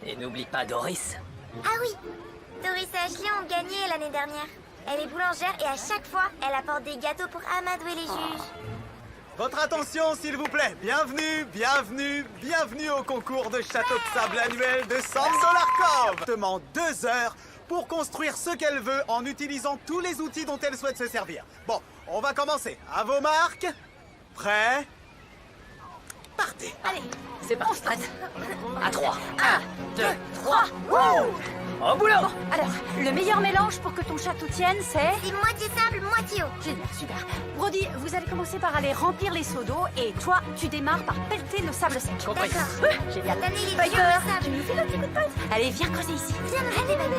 Et n'oublie pas Doris. Ah oui. Doris et Ashley ont gagné l'année dernière. Elle est boulangère et à chaque fois, elle apporte des gâteaux pour amadouer les juges. Votre attention, s'il vous plaît. Bienvenue au concours de château de sable annuel de Sand Solar Cove. Exactement 2 heures pour construire ce qu'elle veut en utilisant tous les outils dont elle souhaite se servir. Bon, on va commencer. À vos marques. Prêts? Partez. Allez, c'est parti. À 3. 1, 2, 3. Au boulot. Alors, le meilleur mélange pour que ton château tienne, c'est... C'est moitié sable, moitié eau. Génial, super. Brody, vous allez commencer par aller remplir les seaux d'eau et toi, tu démarres par pelleter le sable sec. Compris. D'accord. Génial. Cette année, il est Piper, dur, le sable. tu nous fais le petit coup de patte? Allez, viens creuser ici. Viens, allez, viens.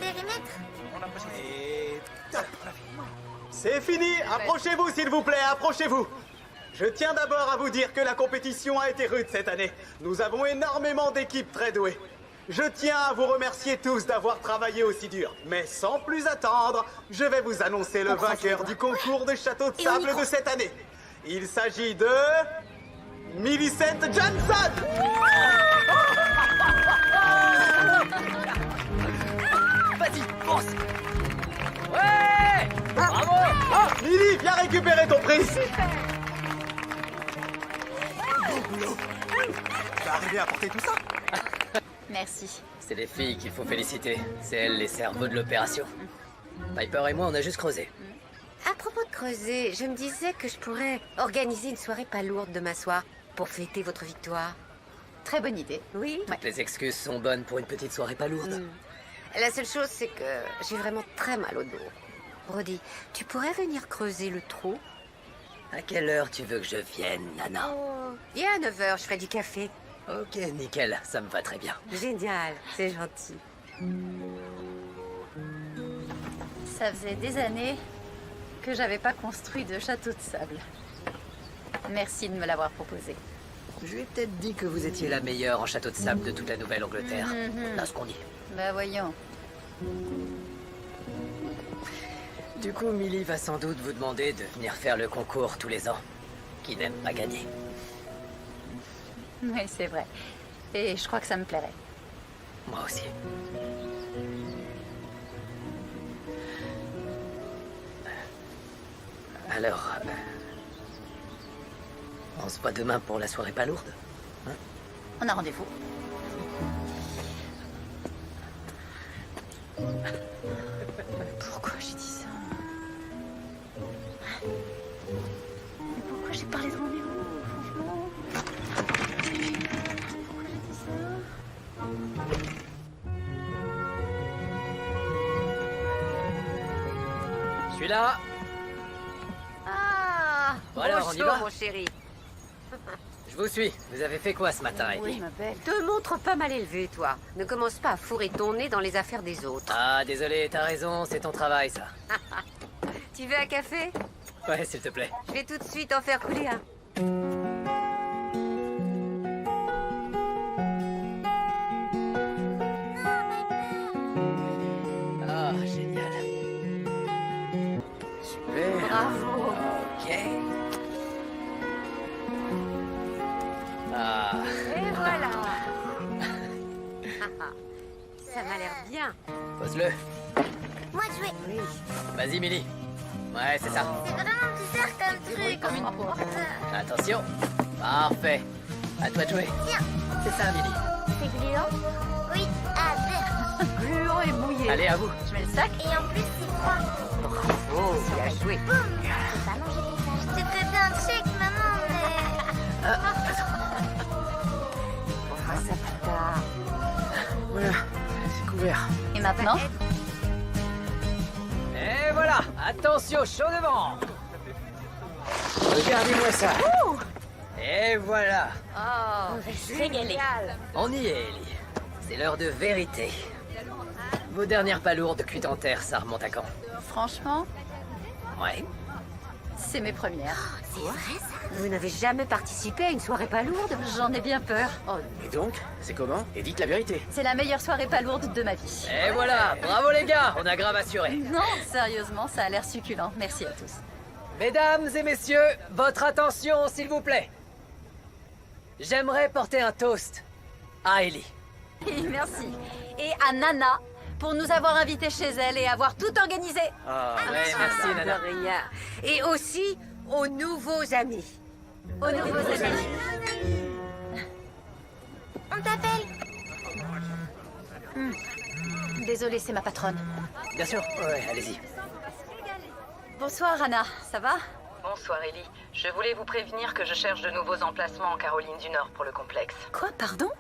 Périmètre. Et top. C'est fini. Approchez-vous, s'il vous plaît. Approchez-vous. Je tiens d'abord à vous dire que la compétition a été rude cette année. Nous avons énormément d'équipes très douées. Je tiens à vous remercier tous d'avoir travaillé aussi dur. Mais sans plus attendre, je vais vous annoncer le vainqueur du concours de château de sable de cette année. Il s'agit de... Millicent Johnson. Vas-y, fonce. Ouais. Bravo. Millie, viens récupérer ton prix. Tu vas arriver à porter tout ça? Merci. C'est les filles qu'il faut féliciter. C'est elles les cerveaux de l'opération. Piper et moi, on a juste creusé. À propos de creuser, je me disais que je pourrais organiser une soirée pas lourde demain soir pour fêter votre victoire. Très bonne idée. Oui. Toutes les excuses sont bonnes pour une petite soirée pas lourde. La seule chose, c'est que j'ai vraiment très mal au dos. Brody, tu pourrais venir creuser le trou? À quelle heure tu veux que je vienne, Nana? Viens à 9h, je ferai du café. Ok, nickel, ça me va très bien. Génial, c'est gentil. Ça faisait des années que j'avais pas construit de château de sable. Merci de me l'avoir proposé. Je lui ai peut-être dit que vous étiez la meilleure en château de sable de toute la Nouvelle-Angleterre. Là, ce qu'on dit. Bah voyons. Du coup, Millie va sans doute vous demander de venir faire le concours tous les ans. Qui n'aime pas gagner. Oui, c'est vrai. Et je crois que ça me plairait. Moi aussi. Alors... on se voit demain pour la soirée pas lourde. On a rendez-vous. Pourquoi j'ai dit ça? Mais pourquoi j'ai parlé de rendez-vous, franchement? Pourquoi j'ai dit ça? Je suis là. Ah, Bon, alors, on y va mon chéri. Je vous suis. Vous avez fait quoi ce matin, Ellie? Oui, ma belle. Te montre pas mal élevé, toi. Ne commence pas à fourrer ton nez dans les affaires des autres. Ah, désolé, t'as raison, c'est ton travail, ça. Tu veux un café? Ouais, s'il te plaît. Je vais tout de suite en faire couler un. Ah, génial. Super. Bravo. Ok. Ah, Et voilà. Ça m'a l'air bien. pose-le. Moi de jouer. Oui. Vas-y, Millie. Ouais, c'est ça. C'est vraiment bizarre comme truc. Comme une porte. Attention. Parfait. À toi de jouer. Tiens. C'est ça, Millie. C'est gluant? Oui, à verre. Gluant et mouillé. Allez, à vous. Je mets le sac. Et en plus, c'est froid. Oh, bien joué. Boum. Faut pas manger les sages. Je te ferais bien un check, maman, mais... On fera ça plus tard. Voilà, c'est couvert. Et maintenant? Et voilà. Attention, chaud devant. Regardez-moi ça. Et voilà. Oh, On va se régaler. génial. On y est, Ellie. C'est l'heure de vérité. Vos dernières palourdes cuites en terre, ça remonte à quand? Franchement, Ouais. c'est mes premières. C'est vrai, ça? Vous n'avez jamais participé à une soirée pas lourde? J'en ai bien peur. Oh, Et donc, c'est comment? Et dites la vérité. C'est la meilleure soirée pas lourde de ma vie. Et voilà. Bravo, les gars. On a grave assuré. Non, sérieusement, ça a l'air succulent. Merci à tous. Mesdames et messieurs, votre attention, s'il vous plaît. J'aimerais porter un toast à Ellie. Et merci. Et à Nana pour nous avoir invités chez elle et avoir tout organisé. Ah, ouais, merci, de Nana. rien. Et aussi aux nouveaux amis. Aux nouveaux amis. On t'appelle. Désolée, c'est ma patronne. Bien sûr. Ouais, allez-y. Bonsoir, Anna. Ça va? Bonsoir Ellie. Je voulais vous prévenir que je cherche de nouveaux emplacements en Caroline du Nord pour le complexe. Quoi, pardon?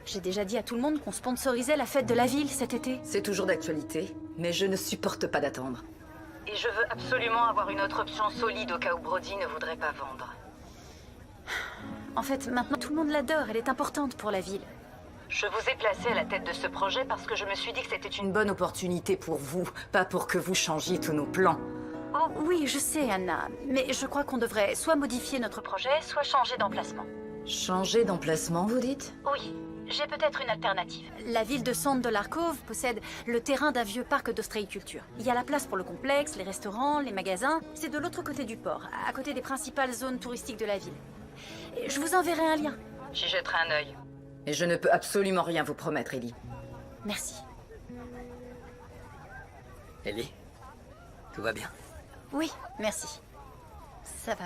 J'ai déjà dit à tout le monde qu'on sponsorisait la fête de la ville cet été. C'est toujours d'actualité, mais je ne supporte pas d'attendre. Et je veux absolument avoir une autre option solide au cas où Brody ne voudrait pas vendre. En fait, maintenant tout le monde l'adore. Elle est importante pour la ville. Je vous ai placé à la tête de ce projet parce que je me suis dit que c'était une bonne opportunité pour vous, pas pour que vous changiez tous nos plans. Oh oui, je sais, Anna. Mais je crois qu'on devrait soit modifier notre projet, soit changer d'emplacement. Changer d'emplacement, vous dites? Oui. J'ai peut-être une alternative. La ville de Sand Dollar Cove possède le terrain d'un vieux parc d'ostréiculture. Il y a la place pour le complexe, les restaurants, les magasins. C'est de l'autre côté du port, à côté des principales zones touristiques de la ville. Et je vous enverrai un lien. J'y jetterai un œil. Et je ne peux absolument rien vous promettre, Ellie. Merci. Ellie, tout va bien? Oui, merci. Ça va.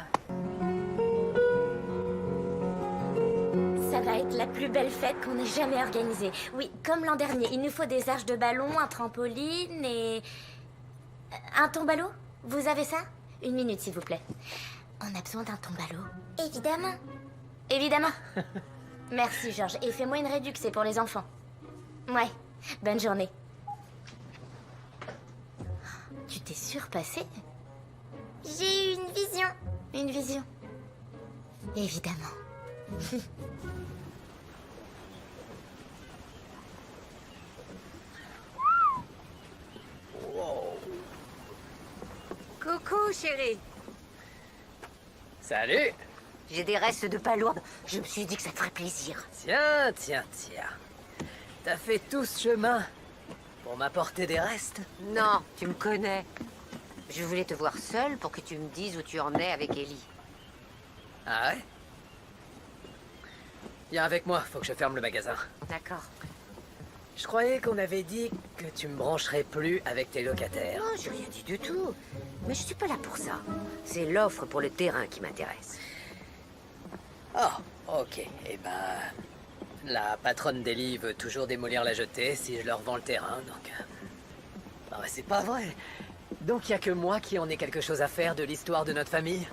Ça va être la plus belle fête qu'on ait jamais organisée. Oui, comme l'an dernier, il nous faut des arches de ballon, un trampoline et... Un tombalo? Vous avez ça? Une minute, s'il vous plaît. On a besoin d'un tombalo. Évidemment. Évidemment. Merci, Georges. Et fais-moi une réduc, c'est pour les enfants. Ouais, bonne journée. Tu t'es surpassée? J'ai eu une vision. Une vision. Évidemment. Coucou, chérie. Salut! J'ai des restes de palourdes. Je me suis dit que ça te ferait plaisir. Tiens. T'as fait tout ce chemin pour m'apporter des restes? Non, tu me connais. Je voulais te voir seule pour que tu me dises où tu en es avec Ellie. Ah ouais? Viens avec moi, faut que je ferme le magasin. D'accord. Je croyais qu'on avait dit que tu me brancherais plus avec tes locataires. Non, j'ai rien dit du tout. Mais je suis pas là pour ça. C'est l'offre pour le terrain qui m'intéresse. Oh, ok. Eh ben... La patronne d'Ellie veut toujours démolir la jetée si je leur vends le terrain, donc... Ah ouais, c'est pas vrai. Donc y a que moi qui en ai quelque chose à faire de l'histoire de notre famille?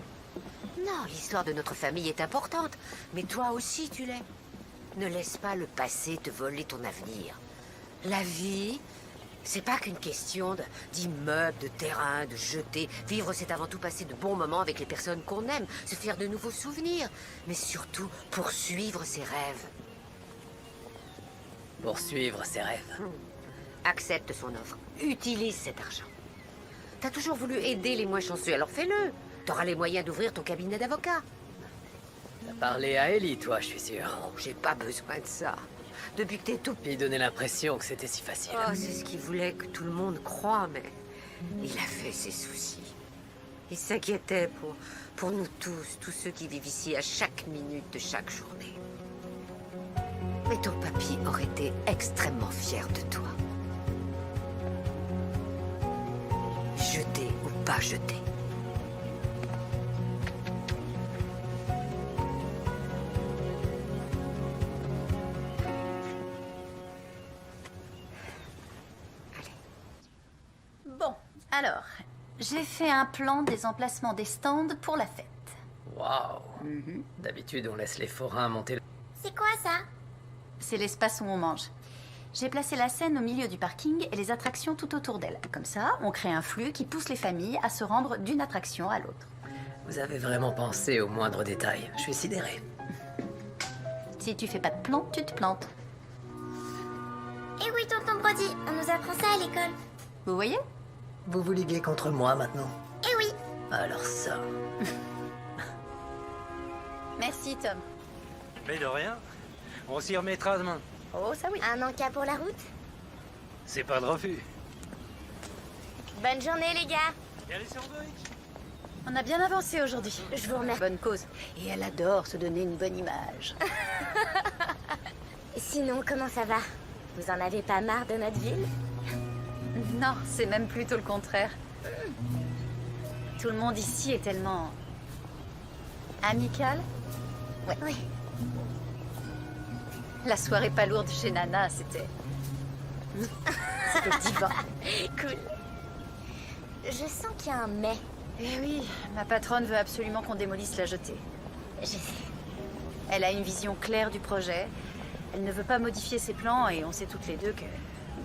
Non, l'histoire de notre famille est importante. Mais toi aussi, tu l'es. Ne laisse pas le passé te voler ton avenir. La vie, c'est pas qu'une question d'immeubles, de terrain, de jeter. Vivre, c'est avant tout passer de bons moments avec les personnes qu'on aime, se faire de nouveaux souvenirs, mais surtout poursuivre ses rêves. Poursuivre ses rêves. Accepte son offre. Utilise cet argent. T'as toujours voulu aider les moins chanceux, alors fais-le. T'auras les moyens d'ouvrir ton cabinet d'avocat. T'as parlé à Ellie, toi, je suis sûr. Oh, j'ai pas besoin de ça. Depuis que t'es tout Puis donner l'impression que c'était si facile. Oh, c'est ce qu'il voulait que tout le monde croie, mais il a fait ses soucis. Il s'inquiétait pour nous tous ceux qui vivent ici à chaque minute de chaque journée. Mais ton papy aurait été extrêmement fier de toi. Jeter ou pas jeter. Bon, alors, j'ai fait un plan des emplacements des stands pour la fête. Waouh. D'habitude, on laisse les forains monter le... C'est quoi ça? C'est l'espace où on mange. J'ai placé la scène au milieu du parking et les attractions tout autour d'elle. Comme ça, on crée un flux qui pousse les familles à se rendre d'une attraction à l'autre. Vous avez vraiment pensé aux moindres détails. Je suis sidéré. Si tu fais pas de plan, tu te plantes. Eh oui, tonton Brody, on nous apprend ça à l'école. Vous voyez? Vous vous liguez contre moi maintenant? Eh oui. Alors ça... Merci, Tom. Mais de rien. On s'y remettra demain. Oh, ça oui. Un encas pour la route. C'est pas de refus. Bonne journée, les gars. Y a les sandwichs. On a bien avancé aujourd'hui. Je vous remercie. Bonne cause. Et elle adore se donner une bonne image. Sinon, comment ça va? Vous en avez pas marre de notre ville? Non, c'est même plutôt le contraire. Tout le monde ici est tellement... amical. Ouais. Oui. La soirée pas lourde chez Nana, c'était... c'était divin. Cool. Je sens qu'il y a un mais. Eh oui, ma patronne veut absolument qu'on démolisse la jetée. Je sais. Elle a une vision claire du projet. Elle ne veut pas modifier ses plans et on sait toutes les deux que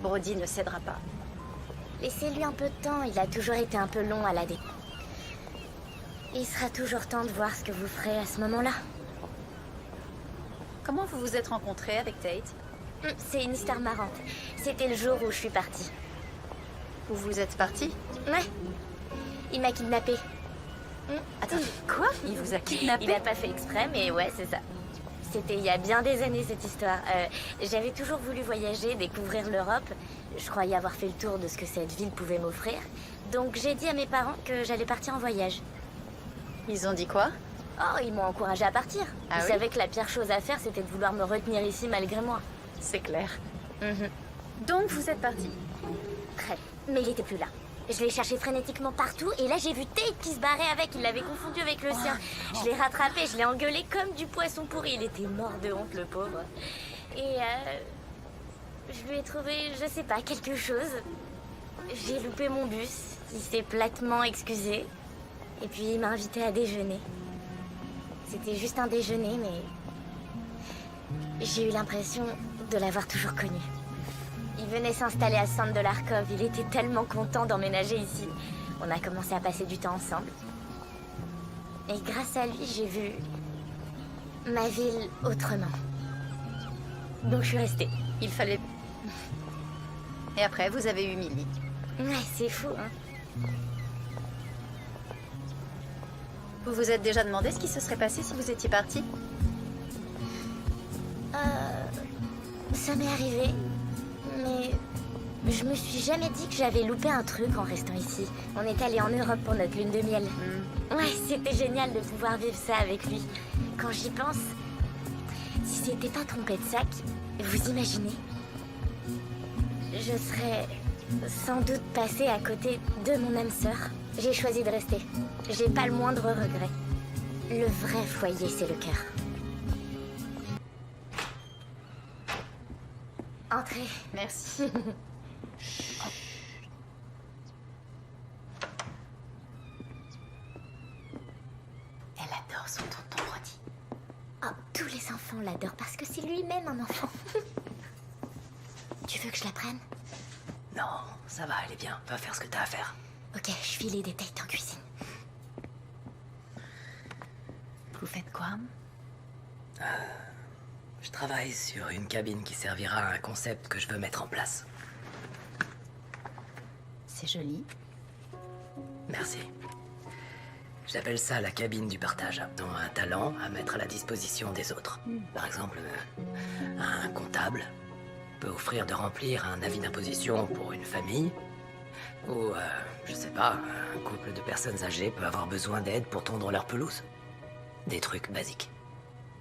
Brody ne cédera pas. Laissez-lui un peu de temps, il a toujours été un peu long à la dé. Il sera toujours temps de voir ce que vous ferez à ce moment-là. Comment vous vous êtes rencontrés avec Tate? C'est une histoire marrante. C'était le jour où je suis partie. Où vous êtes partis? Ouais. Il m'a kidnappée. Attends, quoi? Il vous a kidnappé? Il a pas fait exprès, mais ouais, c'est ça. c'était il y a bien des années cette histoire. J'avais toujours voulu voyager, découvrir l'Europe. Je croyais avoir fait le tour de ce que cette ville pouvait m'offrir. Donc j'ai dit à mes parents que j'allais partir en voyage. Ils ont dit quoi? Oh, ils m'ont encouragée à partir. Ah Ils oui? savaient que la pire chose à faire, c'était de vouloir me retenir ici malgré moi. C'est clair. Mhm. Donc vous êtes parti. Très. Mais il était plus là. Je l'ai cherché frénétiquement partout et là j'ai vu Tate qui se barrait avec. Il l'avait confondu avec le sien. Je l'ai rattrapé, je l'ai engueulé comme du poisson pourri. Il était mort de honte, le pauvre. Et je lui ai trouvé, je sais pas, quelque chose. J'ai loupé mon bus. Il s'est platement excusé. Et puis il m'a invité à déjeuner. C'était juste un déjeuner, mais j'ai eu l'impression de l'avoir toujours connu. Il venait s'installer à San Dolarkov. Il était tellement content d'emménager ici. On a commencé à passer du temps ensemble. Et grâce à lui, j'ai vu ma ville autrement. Donc je suis restée. Il fallait... Et après, vous avez eu Millie. Ouais, c'est fou, hein. Vous vous êtes déjà demandé ce qui se serait passé si vous étiez parti? Ça m'est arrivé, mais je me suis jamais dit que j'avais loupé un truc en restant ici. On est allé en Europe pour notre lune de miel. Ouais, c'était génial de pouvoir vivre ça avec lui. Quand j'y pense, si c'était pas trompé de sac, vous imaginez? Je serais sans doute passée à côté de mon âme sœur. J'ai choisi de rester. J'ai pas le moindre regret. Le vrai foyer, c'est le cœur. Entrez. Merci. Elle adore son tonton Brody. Oh, tous les enfants l'adorent parce que c'est lui-même un enfant. Tu veux que je la prenne? Non, ça va, elle est bien. Va faire ce que t'as à faire. Ok, je file les détails en cuisine. Vous faites quoi? Je travaille sur une cabine qui servira à un concept que je veux mettre en place. C'est joli. Merci. J'appelle ça la cabine du partage. Un talent à mettre à la disposition des autres. Par exemple, un comptable peut offrir de remplir un avis d'imposition pour une famille. Ou, je sais pas, un couple de personnes âgées peut avoir besoin d'aide pour tondre leur pelouse. Des trucs basiques.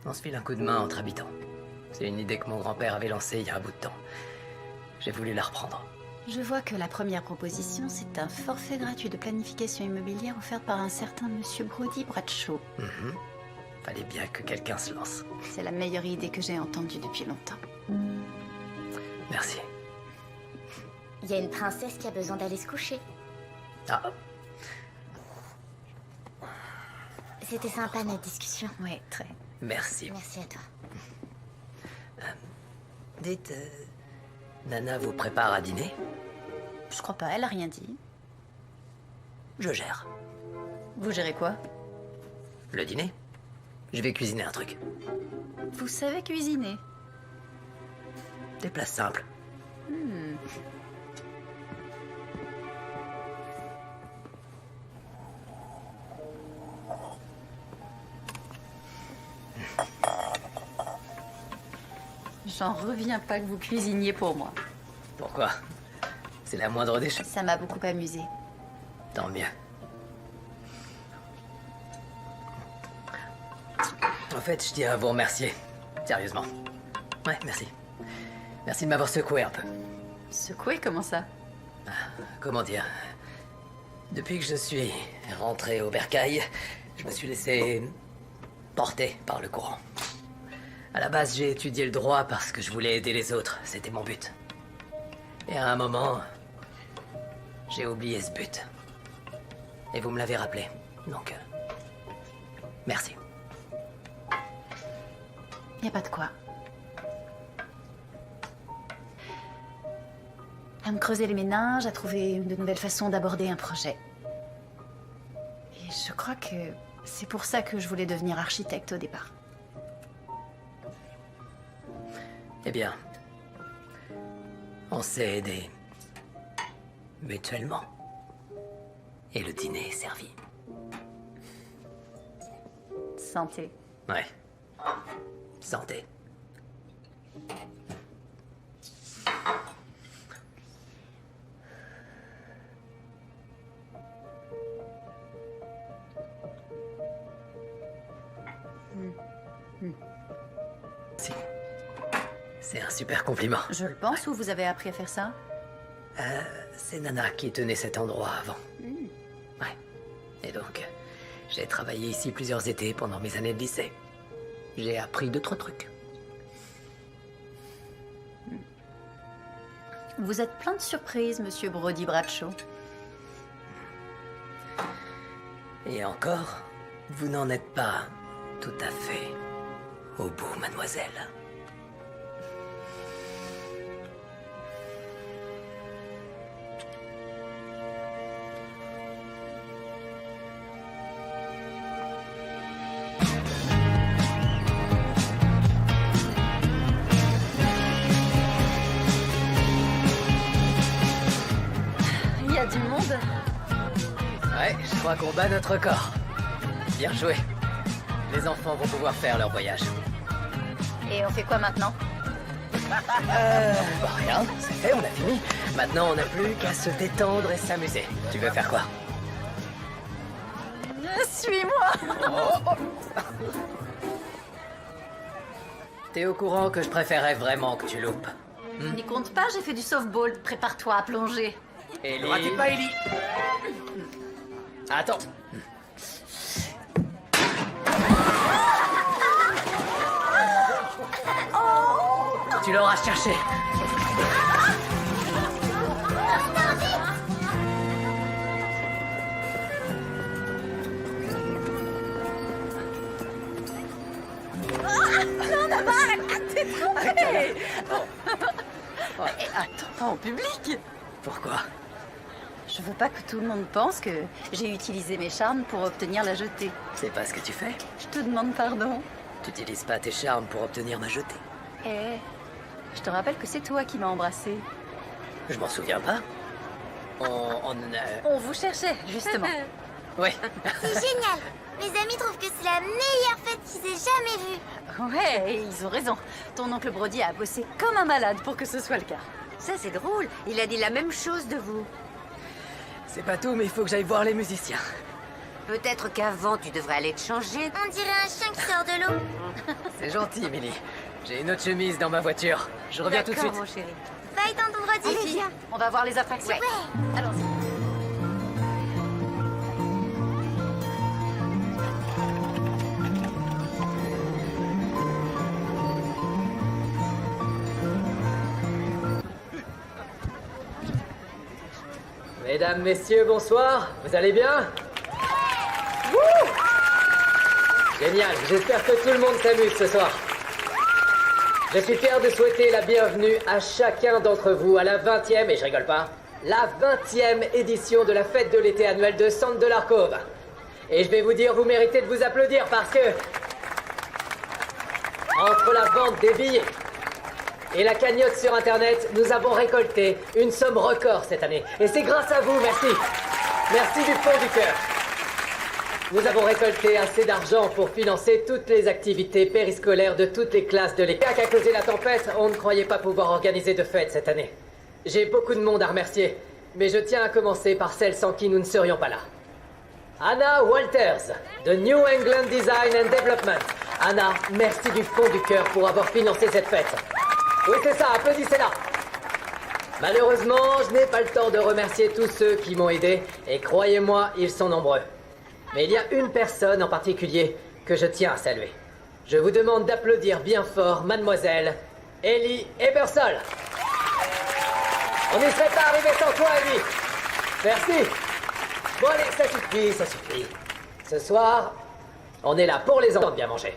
On se file un coup de main entre habitants. C'est une idée que mon grand-père avait lancée il y a un bout de temps. J'ai voulu la reprendre. Je vois que la première proposition, c'est un forfait gratuit de planification immobilière offert par un certain monsieur Brody Bradshaw. Fallait bien que quelqu'un se lance. C'est la meilleure idée que j'ai entendue depuis longtemps. Merci. Il y a une princesse qui a besoin d'aller se coucher. Ah, C'était sympa notre discussion. Oui, très. merci. Merci à toi. Dites, Nana vous prépare à dîner? Je crois pas, elle a rien dit. Je gère. Vous gérez quoi? Le dîner? Je vais cuisiner un truc. Vous savez cuisiner? Des plats simples. J'en reviens pas que vous cuisiniez pour moi. Pourquoi? C'est la moindre des choses. Ça m'a beaucoup amusé. Tant mieux. En fait, je tiens à vous remercier. Sérieusement. Ouais, merci. Merci de m'avoir secoué un peu. Secoué, comment ça? Comment dire? Depuis que je suis rentré au bercail, je me suis laissé porter par le courant. À la base, j'ai étudié le droit parce que je voulais aider les autres. C'était mon but. Et à un moment, j'ai oublié ce but. Et vous me l'avez rappelé. Donc, merci. Y a pas de quoi. À me creuser les méninges, à trouver de nouvelles façons d'aborder un projet. Et je crois que c'est pour ça que je voulais devenir architecte au départ. Eh bien, on s'est aidés mutuellement. Et le dîner est servi. Santé. Ouais. Santé. C'est un super compliment. Je le pense, ou vous avez appris à faire ça? C'est Nana qui tenait cet endroit avant. Ouais. Et donc, j'ai travaillé ici plusieurs étés pendant mes années de lycée. J'ai appris 2-3 trucs. Vous êtes plein de surprises, monsieur Brody Bradshaw. Et encore, vous n'en êtes pas tout à fait au bout, mademoiselle. Il y a du monde. Ouais, je crois qu'on bat notre record. Bien joué. Les enfants vont pouvoir faire leur voyage. Et on fait quoi maintenant? Rien, c'est fait, on a fini. Maintenant, on n'a plus qu'à se détendre et s'amuser. Tu veux faire quoi? Suis-moi. T'es au courant que je préférais vraiment que tu loupes? N'y compte pas, j'ai fait du softball. Prépare-toi à plonger. Ellie... Ne ratez pas, Ellie. Attends. Tu l'auras cherché. Et attends, pas en public. Pourquoi? Je veux pas que tout le monde pense que j'ai utilisé mes charmes pour obtenir la jetée. C'est pas ce que tu fais? Je te demande pardon. Tu n'utilises pas tes charmes pour obtenir ma jetée. Eh, je te rappelle que c'est toi qui m'as embrassé. Je m'en souviens pas. On vous cherchait, justement. Ouais. C'est génial. Mes amis trouvent que c'est la meilleure fête qu'ils aient jamais vue. Ouais, et ils ont raison. Ton oncle Brody a bossé comme un malade pour que ce soit le cas. Ça, c'est drôle. Il a dit la même chose de vous. C'est pas tout, mais il faut que j'aille voir les musiciens. Peut-être qu'avant, tu devrais aller te changer. On dirait un chien qui sort de l'eau. C'est gentil, Millie. J'ai une autre chemise dans ma voiture. Je reviens tout de suite. D'accord, mon chéri. Bye, tonton Brody. Allez, viens, on va voir les attractions. Ouais. Allons-y. Mesdames, messieurs, bonsoir. Vous allez bien? Wouh! Génial. J'espère que tout le monde s'amuse ce soir. Je suis fier de souhaiter la bienvenue à chacun d'entre vous à la 20e, et je rigole pas, la 20e édition de la fête de l'été annuelle de Sand Dollar Cove. Et je vais vous dire, vous méritez de vous applaudir parce que... entre la vente des billets et la cagnotte sur Internet, nous avons récolté une somme record cette année. Et c'est grâce à vous, merci. Merci du fond du cœur. Nous avons récolté assez d'argent pour financer toutes les activités périscolaires de toutes les classes de l'école. À cause de la tempête, on ne croyait pas pouvoir organiser de fête cette année. J'ai beaucoup de monde à remercier, mais je tiens à commencer par celle sans qui nous ne serions pas là. Anna Walters, de New England Design and Development. Anna, merci du fond du cœur pour avoir financé cette fête. Oui, c'est ça, applaudissez-la. Malheureusement, je n'ai pas le temps de remercier tous ceux qui m'ont aidé, et croyez-moi, ils sont nombreux. Mais il y a une personne en particulier que je tiens à saluer. Je vous demande d'applaudir bien fort mademoiselle Ellie Ebersol. On n'y serait pas arrivé sans toi, Ellie. Merci. Bon allez, ça suffit, ça suffit. Ce soir, on est là pour les enfants de bien manger.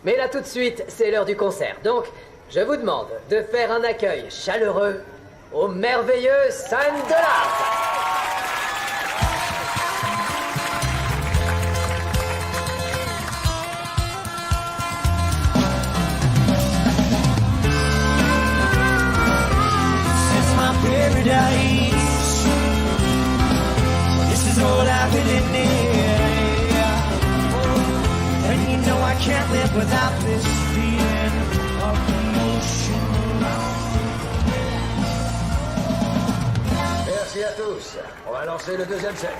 Mais là tout de suite, c'est l'heure du concert. Donc, je vous demande de faire un accueil chaleureux au merveilleux Sand Dollar. Paradise. This is all I really need. And you know I can't live without this feeling. tous. On va lancer le deuxième set.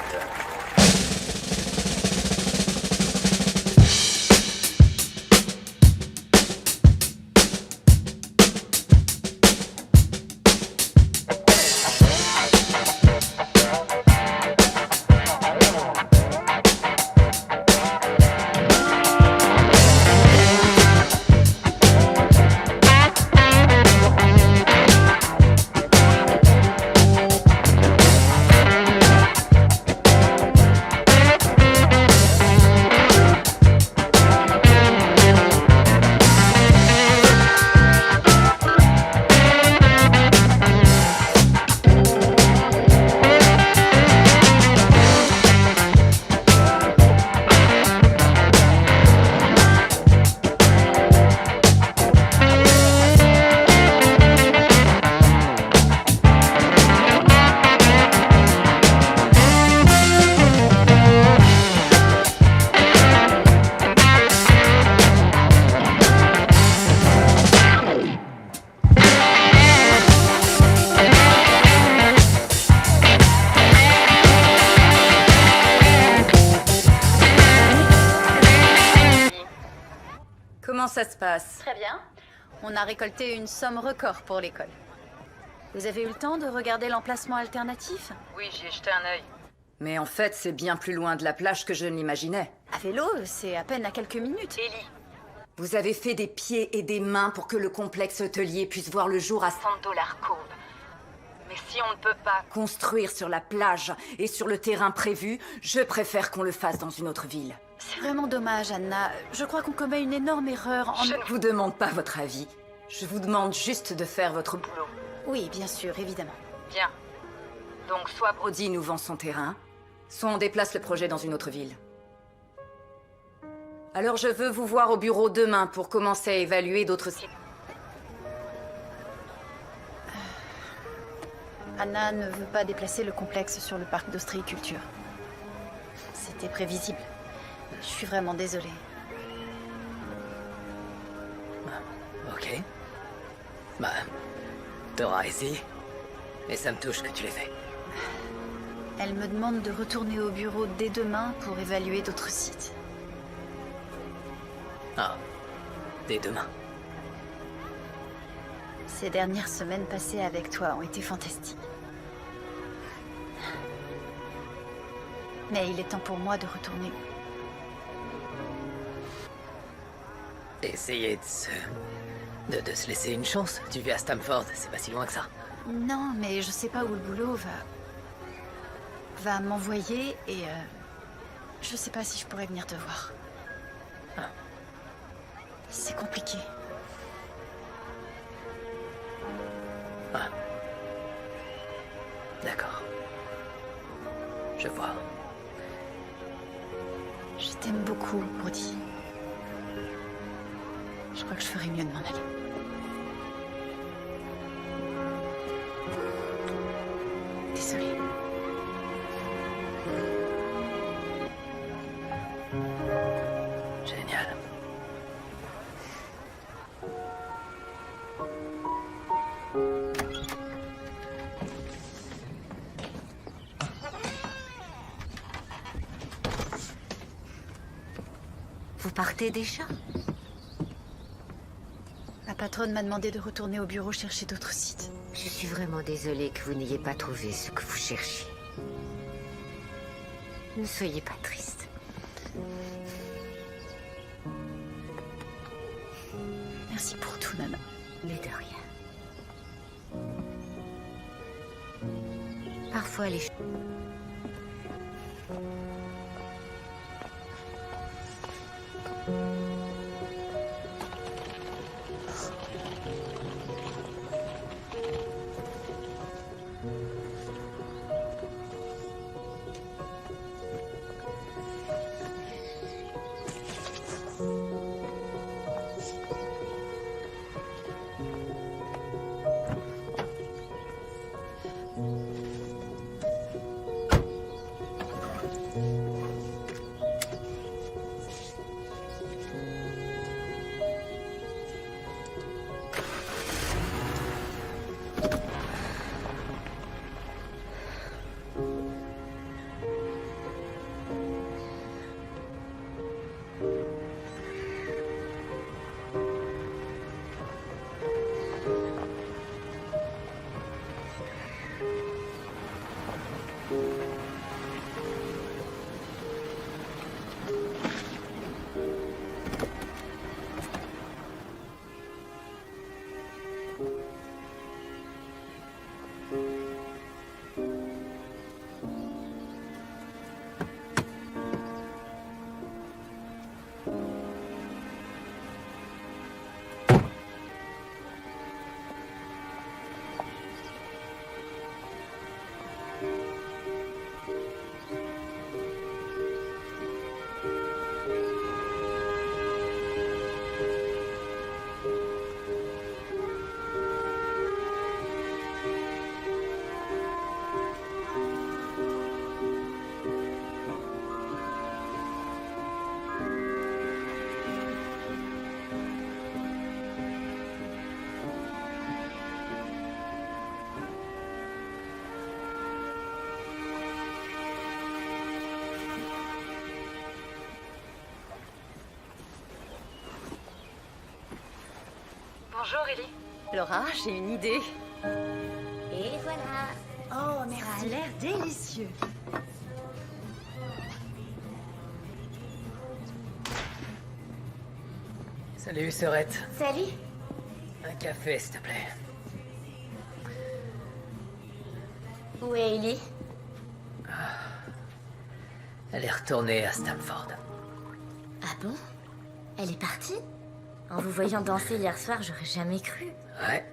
Comment ça se passe? Très bien. On a récolté une somme record pour l'école. Vous avez eu le temps de regarder l'emplacement alternatif? Oui, j'y ai jeté un œil. Mais en fait, c'est bien plus loin de la plage que je ne l'imaginais. À vélo, c'est à peine à quelques minutes. Ellie, vous avez fait des pieds et des mains pour que le complexe hôtelier puisse voir le jour à $100 Cove. Mais si on ne peut pas construire sur la plage et sur le terrain prévu, je préfère qu'on le fasse dans une autre ville. C'est vraiment dommage, Anna. Je crois qu'on commet une énorme erreur en... Je ne vous demande pas votre avis. Je vous demande juste de faire votre boulot. Oui, bien sûr, évidemment. Bien. Donc soit Brody nous vend son terrain, soit on déplace le projet dans une autre ville. Alors je veux vous voir au bureau demain pour commencer à évaluer d'autres sites. Anna ne veut pas déplacer le complexe sur le parc d'ostréiculture. C'était prévisible. Je suis vraiment désolée. Ok. Bah, t'auras essayé. Et ça me touche que tu l'aies fait. Elle me demande de retourner au bureau dès demain pour évaluer d'autres sites. Ah, dès demain. Ces dernières semaines passées avec toi ont été fantastiques. Mais il est temps pour moi de retourner. Essayer de se laisser une chance. Tu vis à Stamford, c'est pas si loin que ça. Non, mais je sais pas où le boulot va m'envoyer et je sais pas si je pourrais venir te voir. Ah. C'est compliqué. Ah. D'accord. Je vois. Je t'aime beaucoup, Brody. Je crois que je ferais mieux de m'en aller. Désolée. Génial. Vous partez déjà? La patronne m'a demandé de retourner au bureau chercher d'autres sites. Je suis vraiment désolée que vous n'ayez pas trouvé ce que vous cherchiez. Ne soyez pas triste. Merci pour tout, Nana. Mais de rien. Parfois les choses... Bonjour, Ellie. Laura, j'ai une idée. Et voilà. Oh, merci. Ça a l'air délicieux. Salut, Sorette. Salut. Un café, s'il te plaît. Où est Ellie? Elle est retournée à Stamford. Ah bon? Elle est partie? En vous voyant danser hier soir, j'aurais jamais cru. Ouais.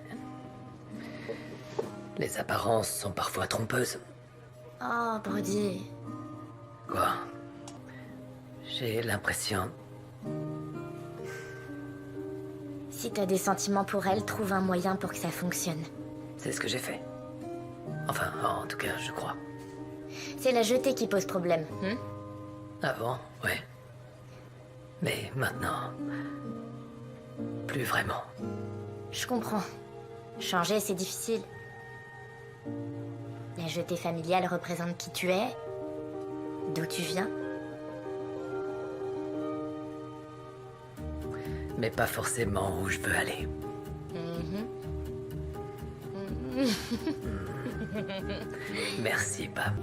Les apparences sont parfois trompeuses. Oh, Brody. Quoi? J'ai l'impression... Si t'as des sentiments pour elle, trouve un moyen pour que ça fonctionne. C'est ce que j'ai fait. Enfin, en tout cas, je crois. C'est la jetée qui pose problème. Avant, ouais. Mais maintenant... plus vraiment. Je comprends. Changer, c'est difficile. La jetée familiale représente qui tu es, d'où tu viens. Mais pas forcément où je veux aller. Merci, Pam.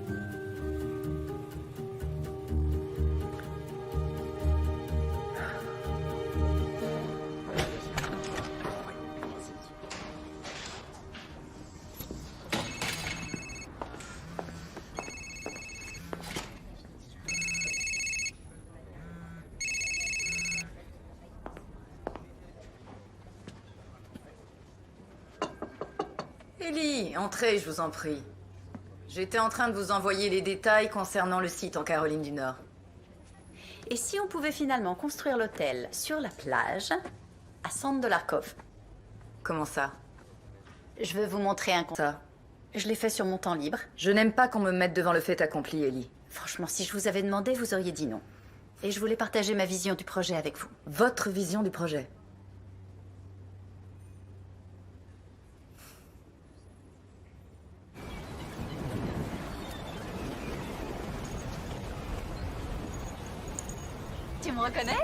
Ellie, entrez, je vous en prie. J'étais en train de vous envoyer les détails concernant le site en Caroline du Nord. Et si on pouvait finalement construire l'hôtel sur la plage, à Sand de l'Arkov? Comment ça? Je veux vous montrer un Ça. Je l'ai fait sur mon temps libre. Je n'aime pas qu'on me mette devant le fait accompli, Ellie. Franchement, si je vous avais demandé, vous auriez dit non. Et je voulais partager ma vision du projet avec vous. Votre vision du projet. Tu me reconnais?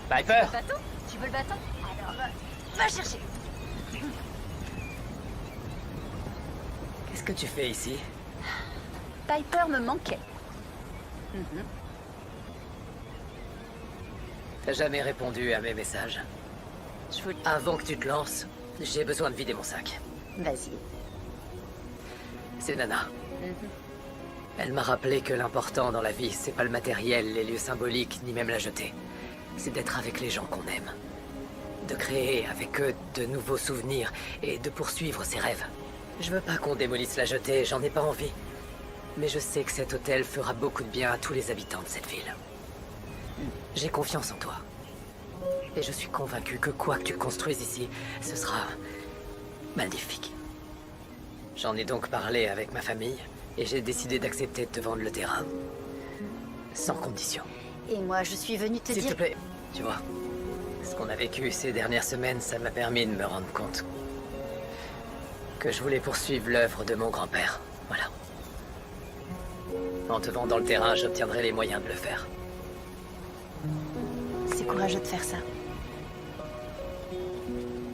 Piper! Bâton? Tu veux le bâton? Alors, va chercher. Qu'est-ce que tu fais ici? Piper me manquait. T'as jamais répondu à mes messages. Je vous le dis. Avant que tu te lances, j'ai besoin de vider mon sac. Vas-y. C'est Nana. Elle m'a rappelé que l'important dans la vie, c'est pas le matériel, les lieux symboliques, ni même la jetée. C'est d'être avec les gens qu'on aime. De créer avec eux de nouveaux souvenirs et de poursuivre ses rêves. Je veux pas qu'on démolisse la jetée, j'en ai pas envie. Mais je sais que cet hôtel fera beaucoup de bien à tous les habitants de cette ville. J'ai confiance en toi. Et je suis convaincu que quoi que tu construises ici, ce sera magnifique. J'en ai donc parlé avec ma famille, et j'ai décidé d'accepter de te vendre le terrain. Sans condition. Et moi, je suis venue te S'il dire... te plaît, tu vois, ce qu'on a vécu ces dernières semaines, ça m'a permis de me rendre compte que je voulais poursuivre l'œuvre de mon grand-père. Voilà. En te vendant le terrain, j'obtiendrai les moyens de le faire. C'est courageux de faire ça.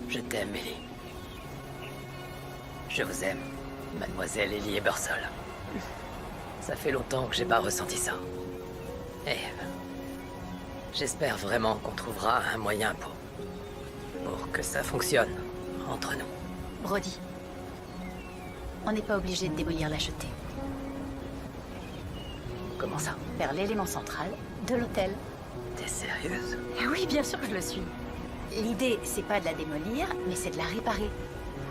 Je t'aime, Ellie. Je vous aime, mademoiselle Ellie Ebersol. Ça fait longtemps que j'ai pas ressenti ça. Et j'espère vraiment qu'on trouvera un moyen pour que ça fonctionne entre nous. Brody, on n'est pas obligé de démolir la jetée. Comment ça? Vers l'élément central de l'hôtel. T'es sérieuse? Oui, bien sûr que je le suis. L'idée, c'est pas de la démolir, mais c'est de la réparer.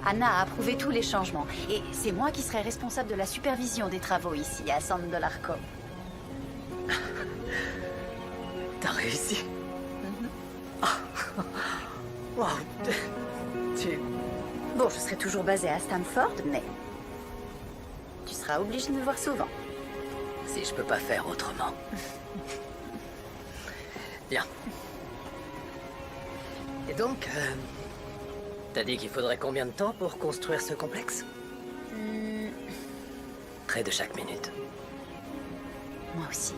Anna a approuvé tous les changements. Et c'est moi qui serai responsable de la supervision des travaux ici, à Sand de l'Arkov. T'as réussi? Wow. Tu... Bon, je serai toujours basée à Stamford, mais... tu seras obligé de me voir souvent. Si je peux pas faire autrement. Bien. Et donc, t'as dit qu'il faudrait combien de temps pour construire ce complexe? Près de chaque minute. Moi aussi.